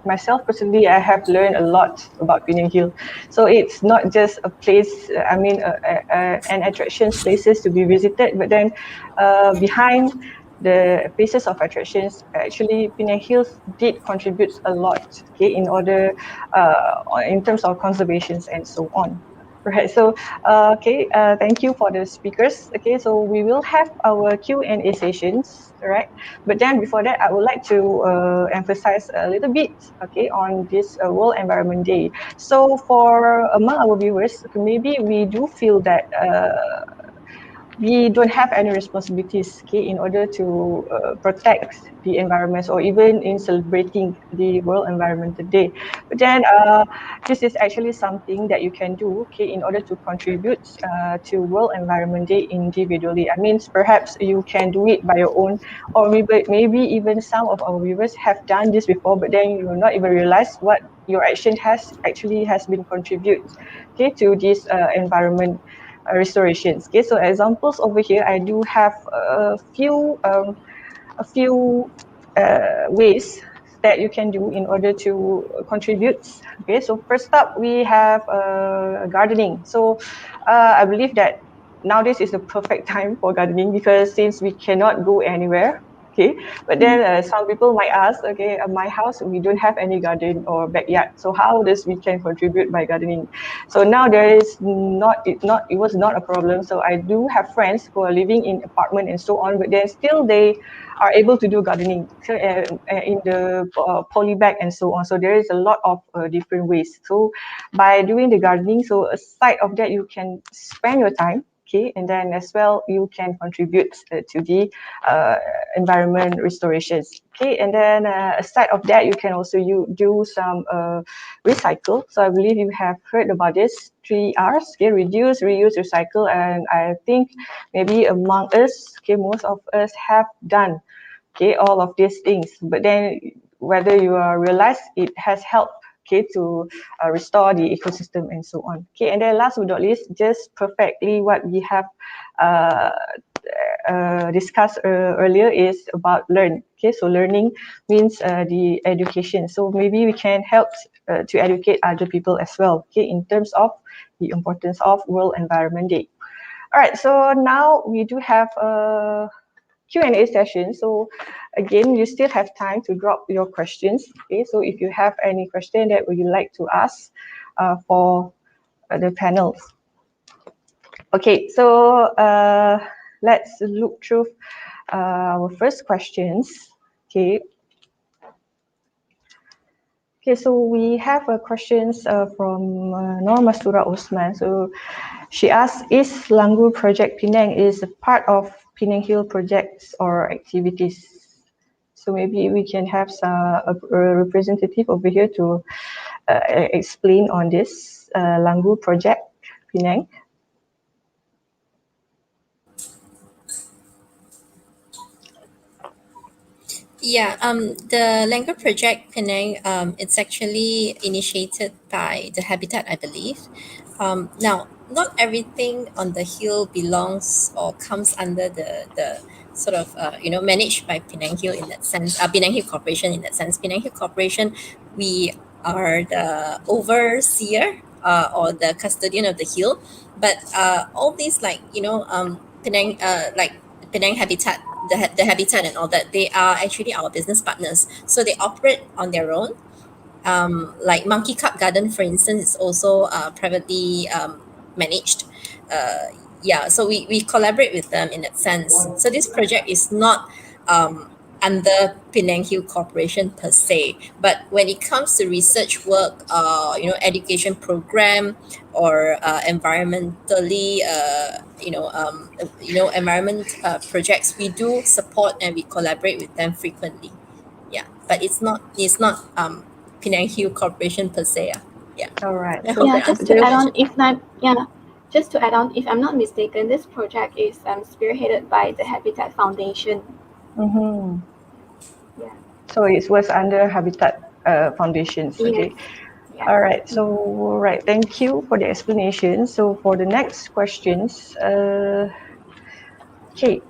[SPEAKER 2] myself personally, I have learned a lot about Penang Hill. So it's not just a place, an attractions places to be visited, but then behind the places of attractions, actually Penang Hills did contribute a lot, okay, in terms of conservations and so on. Right. So, thank you for the speakers. Okay, so we will have our Q&A sessions, right? But then before that, I would like to emphasize a little bit, okay, on this World Environment Day. So for among our viewers, maybe we do feel that we don't have any responsibilities, okay, in order to protect the environment or even in celebrating the World Environment Day. But then this is actually something that you can do, okay, in order to contribute to World Environment Day individually. I mean, perhaps you can do it by your own, or maybe even some of our viewers have done this before, but then you will not even realize what your action has been contribute, okay, to this environment restorations. Okay, so examples over here, I do have a few ways that you can do in order to contribute. Okay, so first up we have gardening. So I believe that nowadays is the perfect time for gardening because since we cannot go anywhere. Okay, but then some people might ask, okay, my house, we don't have any garden or backyard. So how does we can contribute by gardening? So now there is it was not a problem. So I do have friends who are living in apartment and so on, but then still they are able to do gardening in the poly bag and so on. So there is a lot of different ways. So by doing the gardening, so aside of that, you can spend your time, Okay, and then as well, you can contribute to the environment restorations. Okay, and then aside of that, you can also do some recycle. So I believe you have heard about this 3 R's. Okay, reduce, reuse, recycle, and I think maybe among us, okay, most of us have done all of these things. But then whether you realize it has helped to restore the ecosystem and so on. Okay, and then last but not least, just perfectly what we have discussed earlier is about learn. Okay, so learning means the education. So maybe we can help to educate other people as well. Okay, in terms of the importance of World Environment Day. All right, so now we do have a Q&A session. So again, you still have time to drop your questions. Okay, so if you have any question that would you like to ask for the panels. Okay, so let's look through our first questions. Okay. Okay, so we have questions from Norma Sura Osman. So she asks, is Langgur Project Penang is a part of Penang Hill projects or activities? So maybe we can have a representative over here to explain on this Langgur Project Penang.
[SPEAKER 3] Yeah, the Langgur Project Penang, it's actually initiated by the Habitat, I believe. Now, not everything on the hill belongs or comes under the sort of, managed by Penang Hill in that sense, Penang Hill Corporation in that sense. Penang Hill Corporation, we are the overseer or the custodian of the hill. But all these Penang, like Penang Habitat, the Habitat and all that, they are actually our business partners. So they operate on their own. Like Monkey Cup Garden, for instance, is also privately managed. So we collaborate with them in that sense. So this project is not under Penang Hill Corporation per se, but when it comes to research work, education program or environmentally, environment projects, we do support and we collaborate with them frequently. Yeah, but it's not Penang Hill Corporation per se. Yeah.
[SPEAKER 2] All right.
[SPEAKER 3] I hope that
[SPEAKER 13] Just
[SPEAKER 3] answers
[SPEAKER 13] to
[SPEAKER 3] your
[SPEAKER 13] add on,
[SPEAKER 3] question.
[SPEAKER 13] just to add on, if I'm not mistaken, this project is spearheaded by the Habitat Foundation.
[SPEAKER 2] Mm-hmm.
[SPEAKER 13] Yeah.
[SPEAKER 2] So it was under Habitat Foundations. Okay.
[SPEAKER 13] Yes. Yeah.
[SPEAKER 2] All right. So right. Thank you for the explanation. So for the next questions, okay.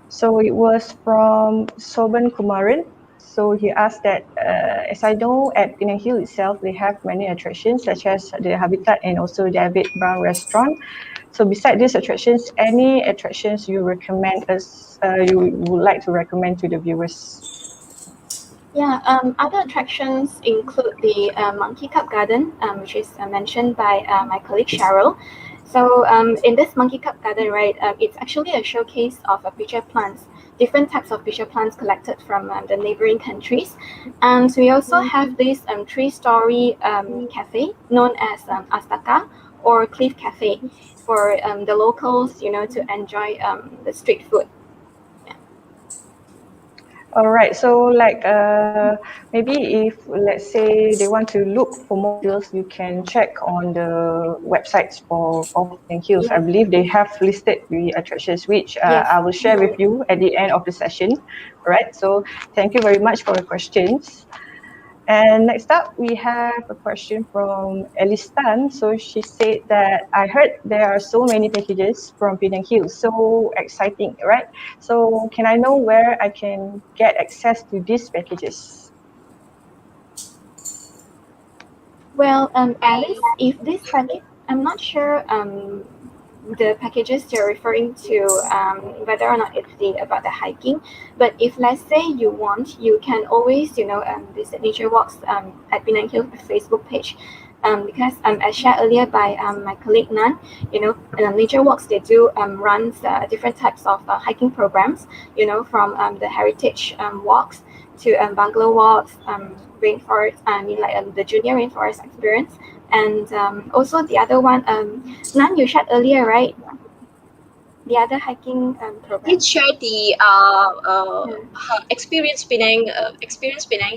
[SPEAKER 2] So it was from Soban Kumaran. So he asked that, as I know, at Penang Hill itself, they have many attractions such as the Habitat and also David Brown Restaurant. So beside these attractions, any attractions you recommend us, you would like to recommend to the viewers?
[SPEAKER 13] Yeah, other attractions include the Monkey Cup Garden, which is mentioned by my colleague Cheryl. So in this Monkey Cup Garden, right, it's actually a showcase of pitcher plants, different types of pitcher plants collected from the neighboring countries. And we also have this 3-story cafe known as Astaka or Cliff Cafe for the locals, to enjoy the street food.
[SPEAKER 2] All right. So maybe if let's say they want to look for more details, you can check on the websites for Penang Hills. I believe they have listed the attractions, which I will share with you at the end of the session. All right. So thank you very much for your questions. And next up, we have a question from Elistan. So she said that I heard there are so many packages from Penang Hills. So exciting, right? So can I know where I can get access to these packages?
[SPEAKER 13] Well, Alice, if this package, I'm not sure the packages you're referring to, whether or not it's about the hiking. But if let's say you want, you can always, visit Nature Walks at Penang Hill Facebook page. Because as shared earlier by my colleague Nan, Nature Walks, they do run different types of hiking programs, from the heritage walks to bungalow walks, rainforest, the junior rainforest experience. And also the other one, Nan, you shared earlier, right? the other hiking programs.
[SPEAKER 12] Let's share the experience Penang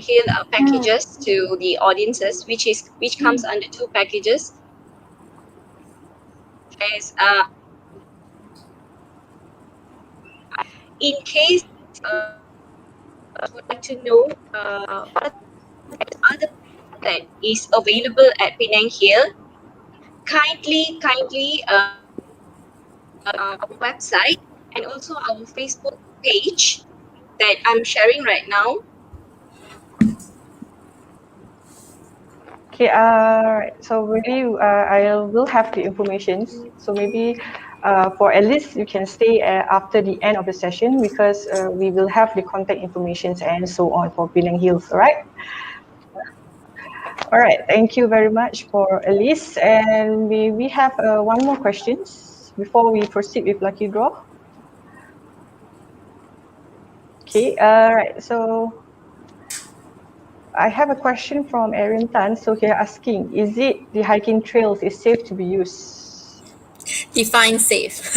[SPEAKER 12] Hill packages to the audiences, which comes under two packages. As in case would like to know what other that is available at Penang Hill, kindly our website and also our Facebook page that I'm sharing right now.
[SPEAKER 2] Okay, right. So maybe I will have the information. So maybe for at least you can stay after the end of the session because we will have the contact information and so on for Penang Hills, all right? All right, thank you very much for Elise. And we have one more question before we proceed with lucky draw. Okay, all right. So I have a question from Erin Tan. So here asking, is it the hiking trails is safe to be used?
[SPEAKER 3] Define safe.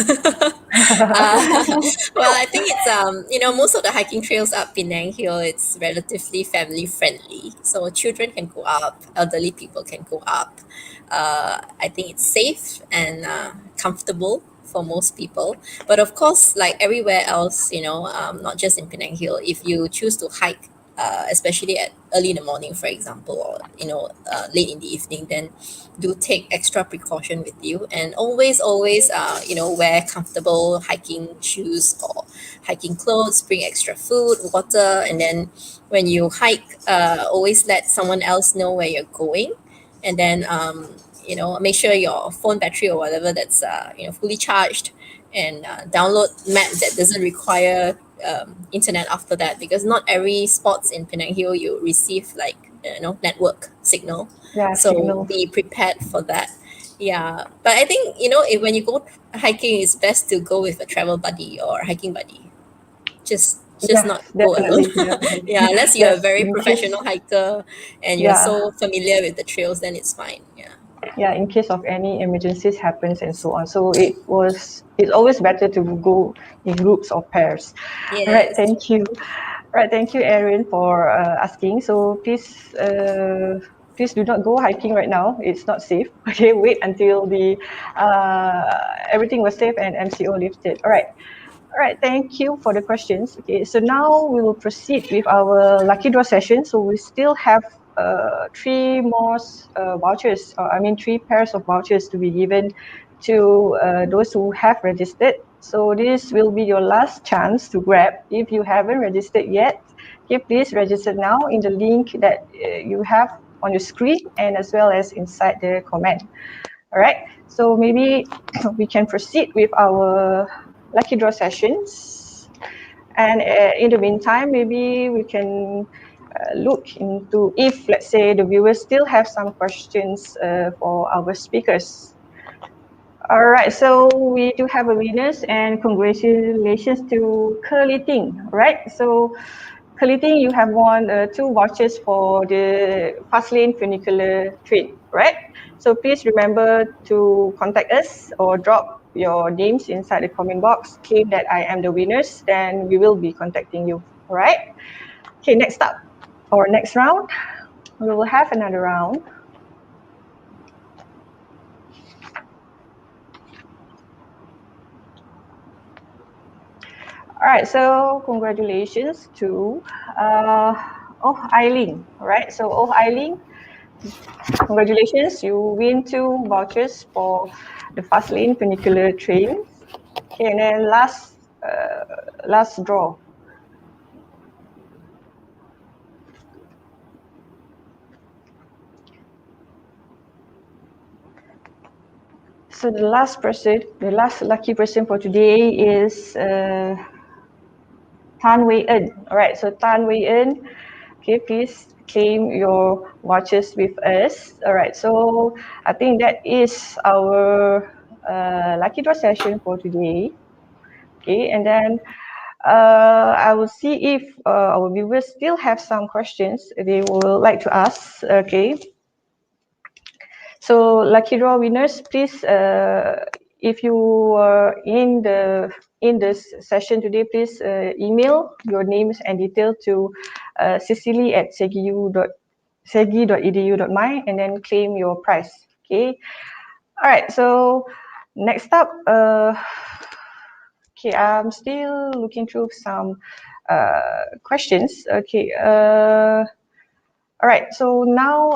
[SPEAKER 3] Well, I think it's most of the hiking trails up Penang Hill, it's relatively family friendly, so children can go up, elderly people can go up. I think it's safe and comfortable for most people, but of course, like everywhere else, not just in Penang Hill, if you choose to hike, especially at early in the morning, for example, or late in the evening, then do take extra precaution with you, and always wear comfortable hiking shoes or hiking clothes, bring extra food, water, and then when you hike, always let someone else know where you're going, and then make sure your phone battery or whatever that's fully charged, and download map that doesn't require internet after that, because not every spots in Penang Hill you receive like network signal.
[SPEAKER 2] Yeah,
[SPEAKER 3] So
[SPEAKER 2] signal.
[SPEAKER 3] be prepared for that. Yeah, but I think when you go hiking, it's best to go with a travel buddy or hiking buddy. Just
[SPEAKER 2] Yes,
[SPEAKER 3] not go alone.
[SPEAKER 2] definitely, definitely.
[SPEAKER 3] Yeah, unless you're a
[SPEAKER 2] Yes,
[SPEAKER 3] very
[SPEAKER 2] in case,
[SPEAKER 3] professional hiker and you're
[SPEAKER 2] yeah,
[SPEAKER 3] so familiar with the trails, then it's fine. Yeah.
[SPEAKER 2] yeah, in case of any emergencies happens and so on. So it's always better to go in groups or pairs. All right,
[SPEAKER 3] Yes.
[SPEAKER 2] thank you. All right, thank you, Erin, for asking. So please do not go hiking right now. It's not safe. Okay, wait until the everything was safe and MCO lifted. All right. All right, thank you for the questions. Okay, so now we will proceed with our lucky draw session. So we still have three more vouchers, or I mean 3 pairs of vouchers to be given to those who have registered. So this will be your last chance to grab. If you haven't registered yet, okay, please register now in the link that you have on your screen and as well as inside the comment. All right, so maybe we can proceed with our lucky draw sessions. And in the meantime, maybe we can look into if, let's say, the viewers still have some questions for our speakers. All right, so we do have a winners, and congratulations to Curly Ting, right? So Curly Ting, you have won 2 vouchers for the Fast Lane Funicular Train, right? So please remember to contact us or drop your names inside the comment box, claim that I am the winners, then we will be contacting you, all right? Okay, next up, or next round, we will have another round. All right, so congratulations to Eileen, right? So Eileen, congratulations, you win 2 vouchers for the Fast Lane Funicular Train. Okay, and then last draw. So the last lucky person for today is Tan Wei En. All right, so Tan Wei En, okay, please claim your vouchers with us. All right, so I think that is our lucky draw session for today. Okay, and then I will see if our viewers still have some questions they would like to ask. Okay. So lucky draw winners, please if you are in this session today, please email your names and details to cecily@segi.edu.my and then claim your prize. Okay. All right. So next up, okay, I'm still looking through some questions. Okay. All right, so now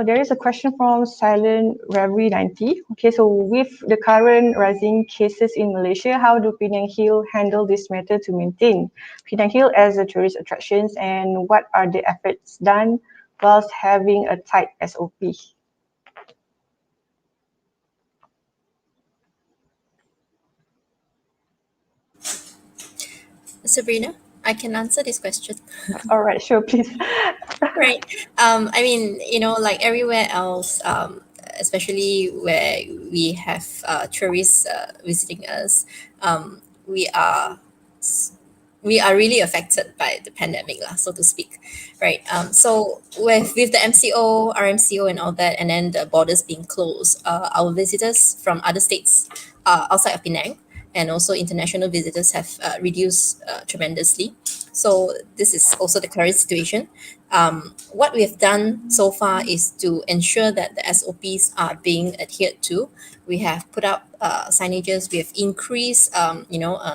[SPEAKER 2] there is a question from Silent Reverie 90. Okay, so with the current rising cases in Malaysia, how do Penang Hill handle this matter to maintain Penang Hill as a tourist attraction, and what are the efforts done whilst having a tight SOP?
[SPEAKER 3] Sabrina, I can answer this question.
[SPEAKER 2] All right, sure, please.
[SPEAKER 3] Right. I mean, like everywhere else, especially where we have tourists visiting us, we are really affected by the pandemic, lah, so to speak, right? So with the MCO, RMCO, and all that, and then the borders being closed, our visitors from other states outside of Penang and also international visitors have reduced tremendously. So this is also the current situation. What we have done so far is to ensure that the SOPs are being adhered to. We have put up signages. We have increased,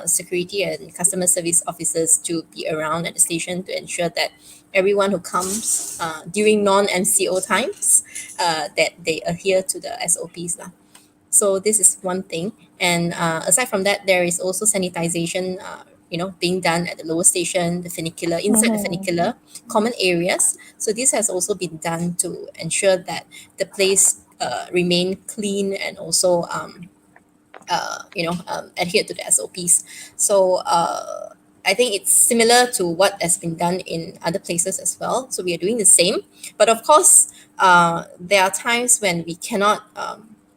[SPEAKER 3] security and customer service officers to be around at the station to ensure that everyone who comes during non-MCO times, that they adhere to the SOPs lah. So this is one thing. And aside from that, there is also sanitization, being done at the lower station, the funicular, inside the funicular, common areas. So this has also been done to ensure that the place remain clean and also, adhere to the SOPs. So I think it's similar to what has been done in other places as well. So we are doing the same. But of course, there are times when we cannot,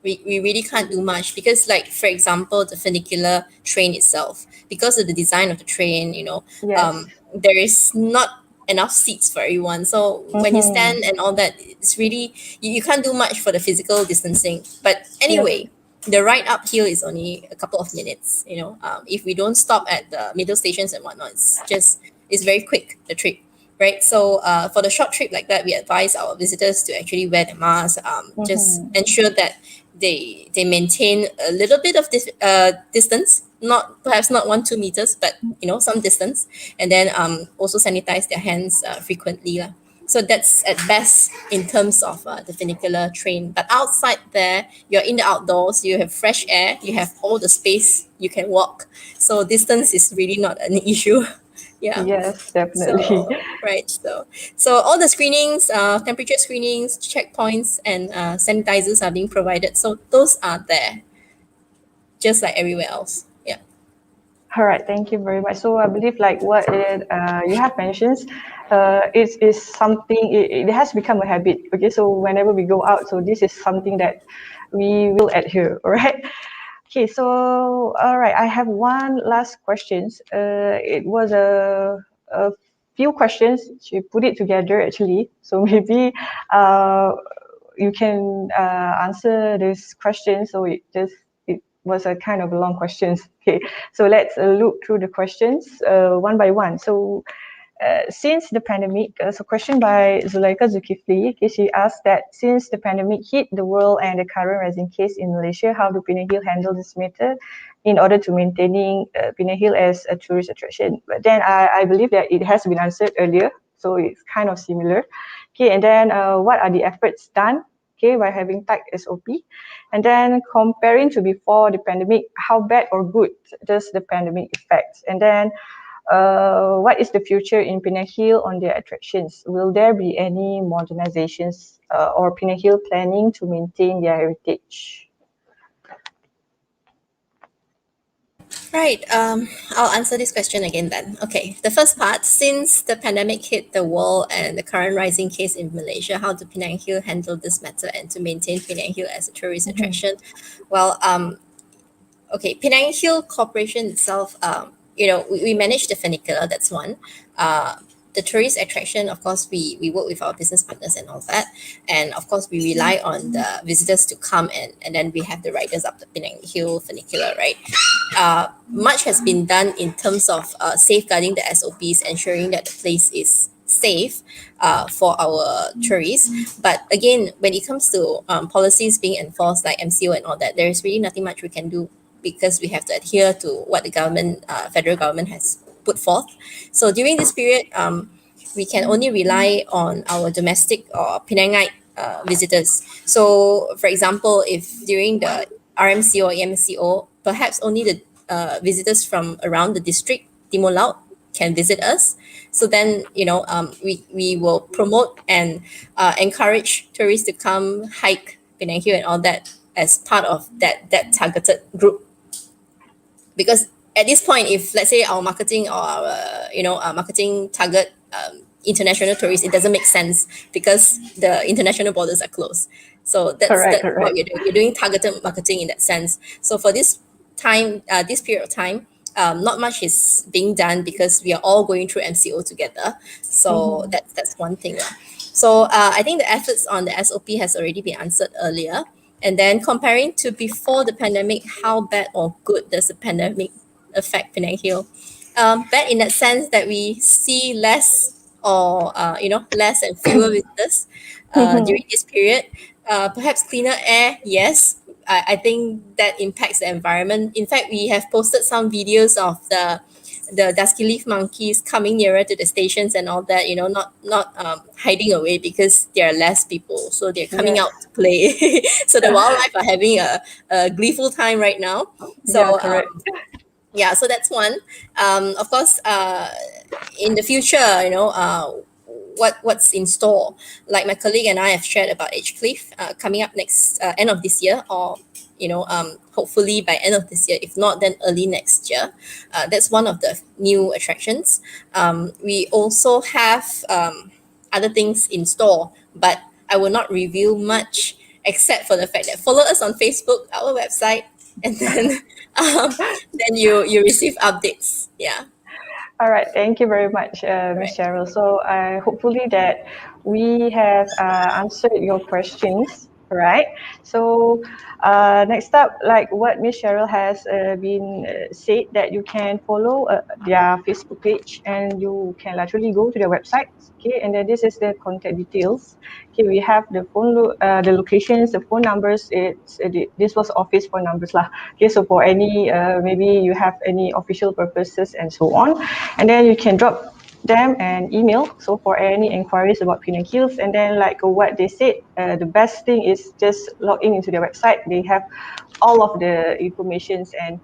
[SPEAKER 3] we really can't do much because, like, for example, the funicular train itself, because of the design of the train,
[SPEAKER 2] Yes.
[SPEAKER 3] there is not enough seats for everyone. So when you stand and all that, it's really, you can't do much for the physical distancing. But anyway, the ride uphill is only a couple of minutes. If we don't stop at the middle stations and whatnot, it's very quick, the trip, right? So for the short trip like that, we advise our visitors to actually wear the mask, just ensure that they maintain a little bit of distance, perhaps not 1-2 meters, but some distance, and then also sanitize their hands frequently lah. So that's at best in terms of the funicular train. But outside there, you're in the outdoors, you have fresh air, you have all the space you can walk. So distance is really not an issue. Yeah.
[SPEAKER 2] Yes, definitely.
[SPEAKER 3] So, right. So all the screenings, temperature screenings, checkpoints, and sanitizers are being provided. So those are there, just like everywhere else. Yeah.
[SPEAKER 2] All right, thank you very much. So I believe like what you have mentioned, it is something, it has become a habit. Okay, so whenever we go out, so this is something that we will adhere, all right? Okay, so all right, I have one last question. It was a few questions. She put it together actually. So maybe you can answer this question. So it was a kind of long questions. Okay, so let's look through the questions one by one. So since the pandemic, so question by Zulaika Zulkifli, okay, she asked that since the pandemic hit the world and the current rising case in Malaysia, how do Penang Hill handle this matter in order to maintaining Penang Hill as a tourist attraction? But then I believe that it has been answered earlier, so it's kind of similar. Okay, and then what are the efforts done, okay, by having tight SOP? And then comparing to before the pandemic, how bad or good does the pandemic affect? And then what is the future in Penang Hill on their attractions? Will there be any modernizations or Penang Hill planning to maintain their heritage?
[SPEAKER 3] Right. I'll answer this question again then. Okay. The first part, since the pandemic hit the world and the current rising case in Malaysia, how do Penang Hill handle this matter and to maintain Penang Hill as a tourist attraction? Well, okay, Penang Hill Corporation itself, we manage the funicular, that's one. the tourist attraction, of course, we work with our business partners and all that. And of course, we rely on the visitors to come and then we have the riders up the Penang Hill funicular, right? Much has been done in terms of safeguarding the SOPs, ensuring that the place is safe for our tourists. But again, when it comes to policies being enforced like MCO and all that, there is really nothing much we can do because we have to adhere to what the government, federal government has put forth. So during this period, we can only rely on our domestic or Penangite visitors. So for example, if during the RMCO or MCO, perhaps only the visitors from around the district, Timor Laut, can visit us. So then, we will promote and encourage tourists to come hike Penang Hill and all that as part of that targeted group. Because at this point, if let's say our marketing or our marketing target international tourists, it doesn't make sense because the international borders are closed. So that's
[SPEAKER 2] Correct.
[SPEAKER 3] what we're doing. We're doing targeted marketing in that sense. So for this time, this period of time, not much is being done because we are all going through MCO together. So that's one thing. So I think the efforts on the SOP has already been answered earlier. And then comparing to before the pandemic, how bad or good does the pandemic affect Penang Hill? Bad in that sense that we see less or less and fewer visitors during this period. Perhaps cleaner air, yes. I think that impacts the environment. In fact, we have posted some videos of the dusky leaf monkeys coming nearer to the stations and all that, not hiding away because there are less people. So they're coming out to play. So the wildlife are having a gleeful time right now. So so that's one. Of course, in the future, what's in store. Like my colleague and I have shared about Edgecliff coming up next end of this year, or hopefully by end of this year. If not, then early next year. That's one of the new attractions. We also have other things in store, but I will not reveal much except for the fact that follow us on Facebook, our website, and then you receive updates. Yeah.
[SPEAKER 2] All right, thank you very much, Ms. Cheryl. So hopefully that we have answered your questions, right? So next up, like what Ms. Cheryl has been said, that you can follow their Facebook page and you can literally go to their website. Okay, and then this is the contact details. Okay, we have the the locations, the phone numbers. This was office phone numbers lah. Okay, so for any maybe you have any official purposes and so on, and then you can drop them an email. So for any inquiries about Penang Hills, and then like what they said, the best thing is just log into their website. They have all of the informations and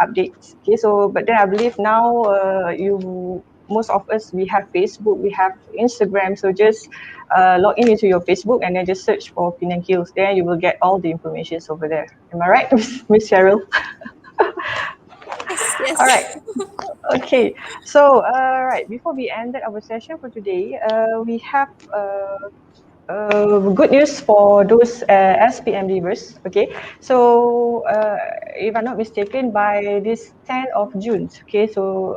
[SPEAKER 2] updates. Okay, so but then I believe now most of us, we have Facebook, we have Instagram, so just log into your Facebook and then just search for Penang Hills. Then you will get all the information over there. Am I right, Miss Cheryl?
[SPEAKER 3] Yes.
[SPEAKER 2] All right. Okay. So, right, before we ended our session for today, we have good news for those SPM leavers. Okay, so if I'm not mistaken, by this 10th of June, okay, so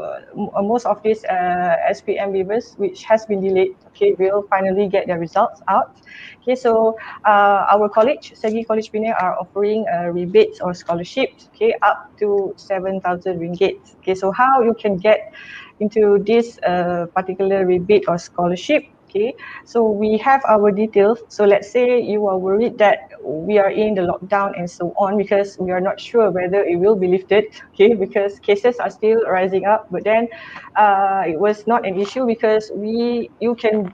[SPEAKER 2] most of these SPM leavers which has been delayed, okay, will finally get their results out. Okay, so our college, SEGi College Penang, are offering rebates or scholarships, okay, up to 7,000 ringgit. Okay, so how you can get into this particular rebate or scholarship? Okay, so we have our details. So let's say you are worried that we are in the lockdown and so on, because we are not sure whether it will be lifted, okay, because cases are still rising up. But then it was not an issue because we can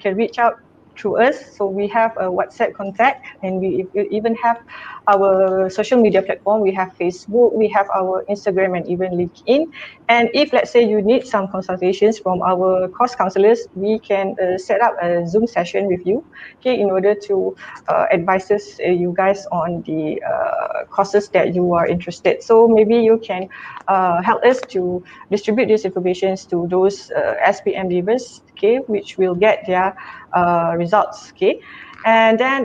[SPEAKER 2] reach out through us. So we have a WhatsApp contact, and we even have our social media platform. We have Facebook, we have our Instagram, and even LinkedIn. And if let's say you need some consultations from our course counselors, we can set up a Zoom session with you, okay, in order to advise us, you guys, on the courses that you are interested. So maybe you can help us to distribute these informations to those SPM leavers, okay, which will get their results, okay. And then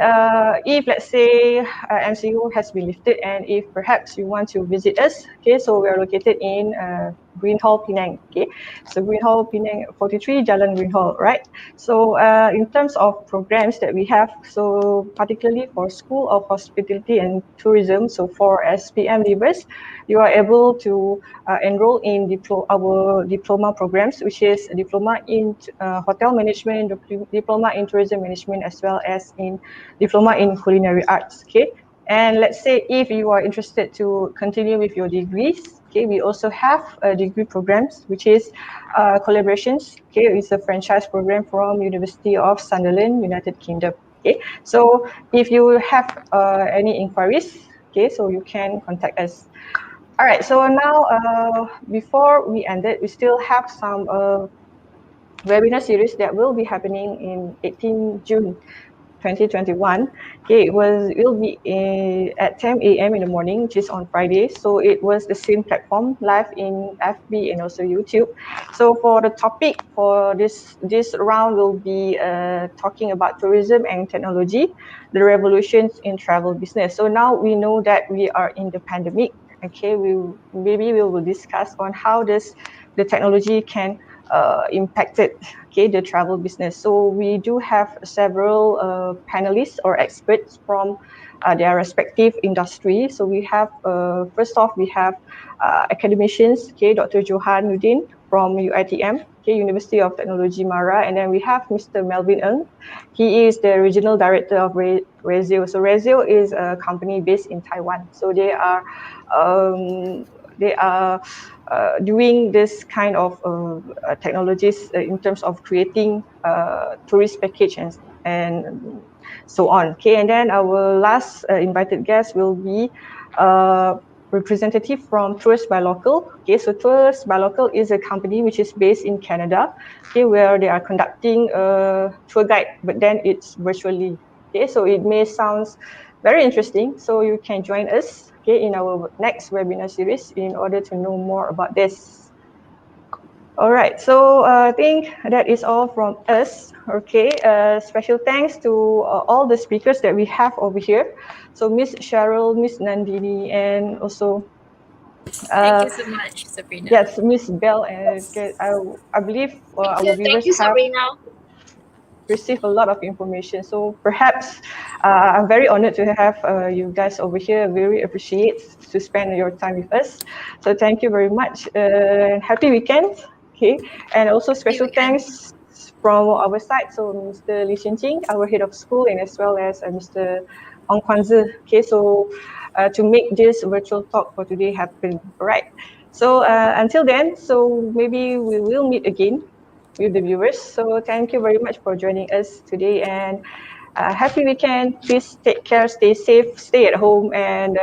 [SPEAKER 2] if let's say MCO has been lifted, and if perhaps you want to visit us, okay, so we are located in Green Hall, Penang. Okay, so Green Hall, Penang, 43 Jalan Green Hall, right? So in terms of programs that we have, so particularly for School of Hospitality and Tourism, so for SPM leavers, you are able to enroll in our diploma programs, which is a diploma in hotel management, diploma in tourism management, as well as in diploma in culinary arts. Okay, and let's say if you are interested to continue with your degrees, okay, we also have degree programs, which is collaborations. Okay, it's a franchise program from University of Sunderland, United Kingdom. Okay, so if you have any inquiries, okay, so you can contact us. All right, so now before we end it, we still have some webinar series that will be happening in 18 June 2021. Okay, it will be at 10 a.m. in the morning, which is on Friday. So it was the same platform, live in FB and also YouTube. So for the topic for this round will be talking about tourism and technology, the revolutions in travel business. So now we know that we are in the pandemic. Okay, we will discuss on how the technology can impacted the travel business. So we do have several panelists or experts from their respective industry. So we have first off we have academicians, Dr. Johan Nudin from UiTM, University of Technology Mara, and then we have Mr. Melvin Ng. He is the regional director of Rezio. So Rezio is a company based in Taiwan. So they are doing this kind of technologies in terms of creating tourist package and so on. Okay, and then our last invited guest will be representative from Tours by Local. Okay, so Tours by Local is a company which is based in Canada, okay, where they are conducting a tour guide, but then it's virtually. Okay, so it may sound very interesting. So you can join us, okay, in our next webinar series in order to know more about this. All right, so I think that is all from us. Okay, special thanks to all the speakers that we have over here. So Miss Cheryl, Miss Nandini, and also
[SPEAKER 3] Thank you so much, Sabrina.
[SPEAKER 2] yes, Miss Bell, and I believe our viewers have
[SPEAKER 12] Sabrina.
[SPEAKER 2] received a lot of information. So perhaps I'm very honored to have you guys over here. Very appreciate to spend your time with us. So thank you very much. Happy weekend. Okay, and also special thanks from our side. So Mr. Lee Shin-Ching, our head of school, and as well as Mr. Ong Kwan-Zi. Okay, so to make this virtual talk for today happen. All right. So until then, so maybe we will meet again with the viewers. So thank you very much for joining us today, and happy weekend. Please take care, stay safe, stay at home, and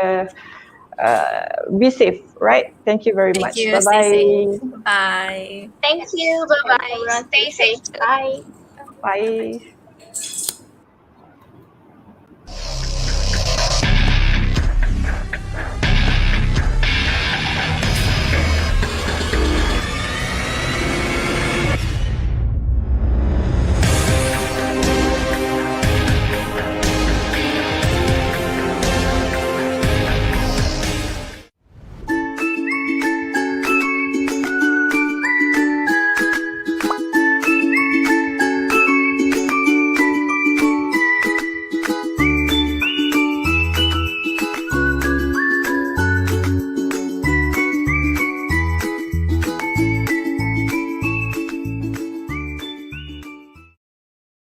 [SPEAKER 2] be safe, right? Thank you very much.
[SPEAKER 3] You.
[SPEAKER 2] Bye-bye.
[SPEAKER 3] Stay safe. Bye.
[SPEAKER 12] Thank you. Bye-bye. Stay safe. Bye.
[SPEAKER 2] Bye.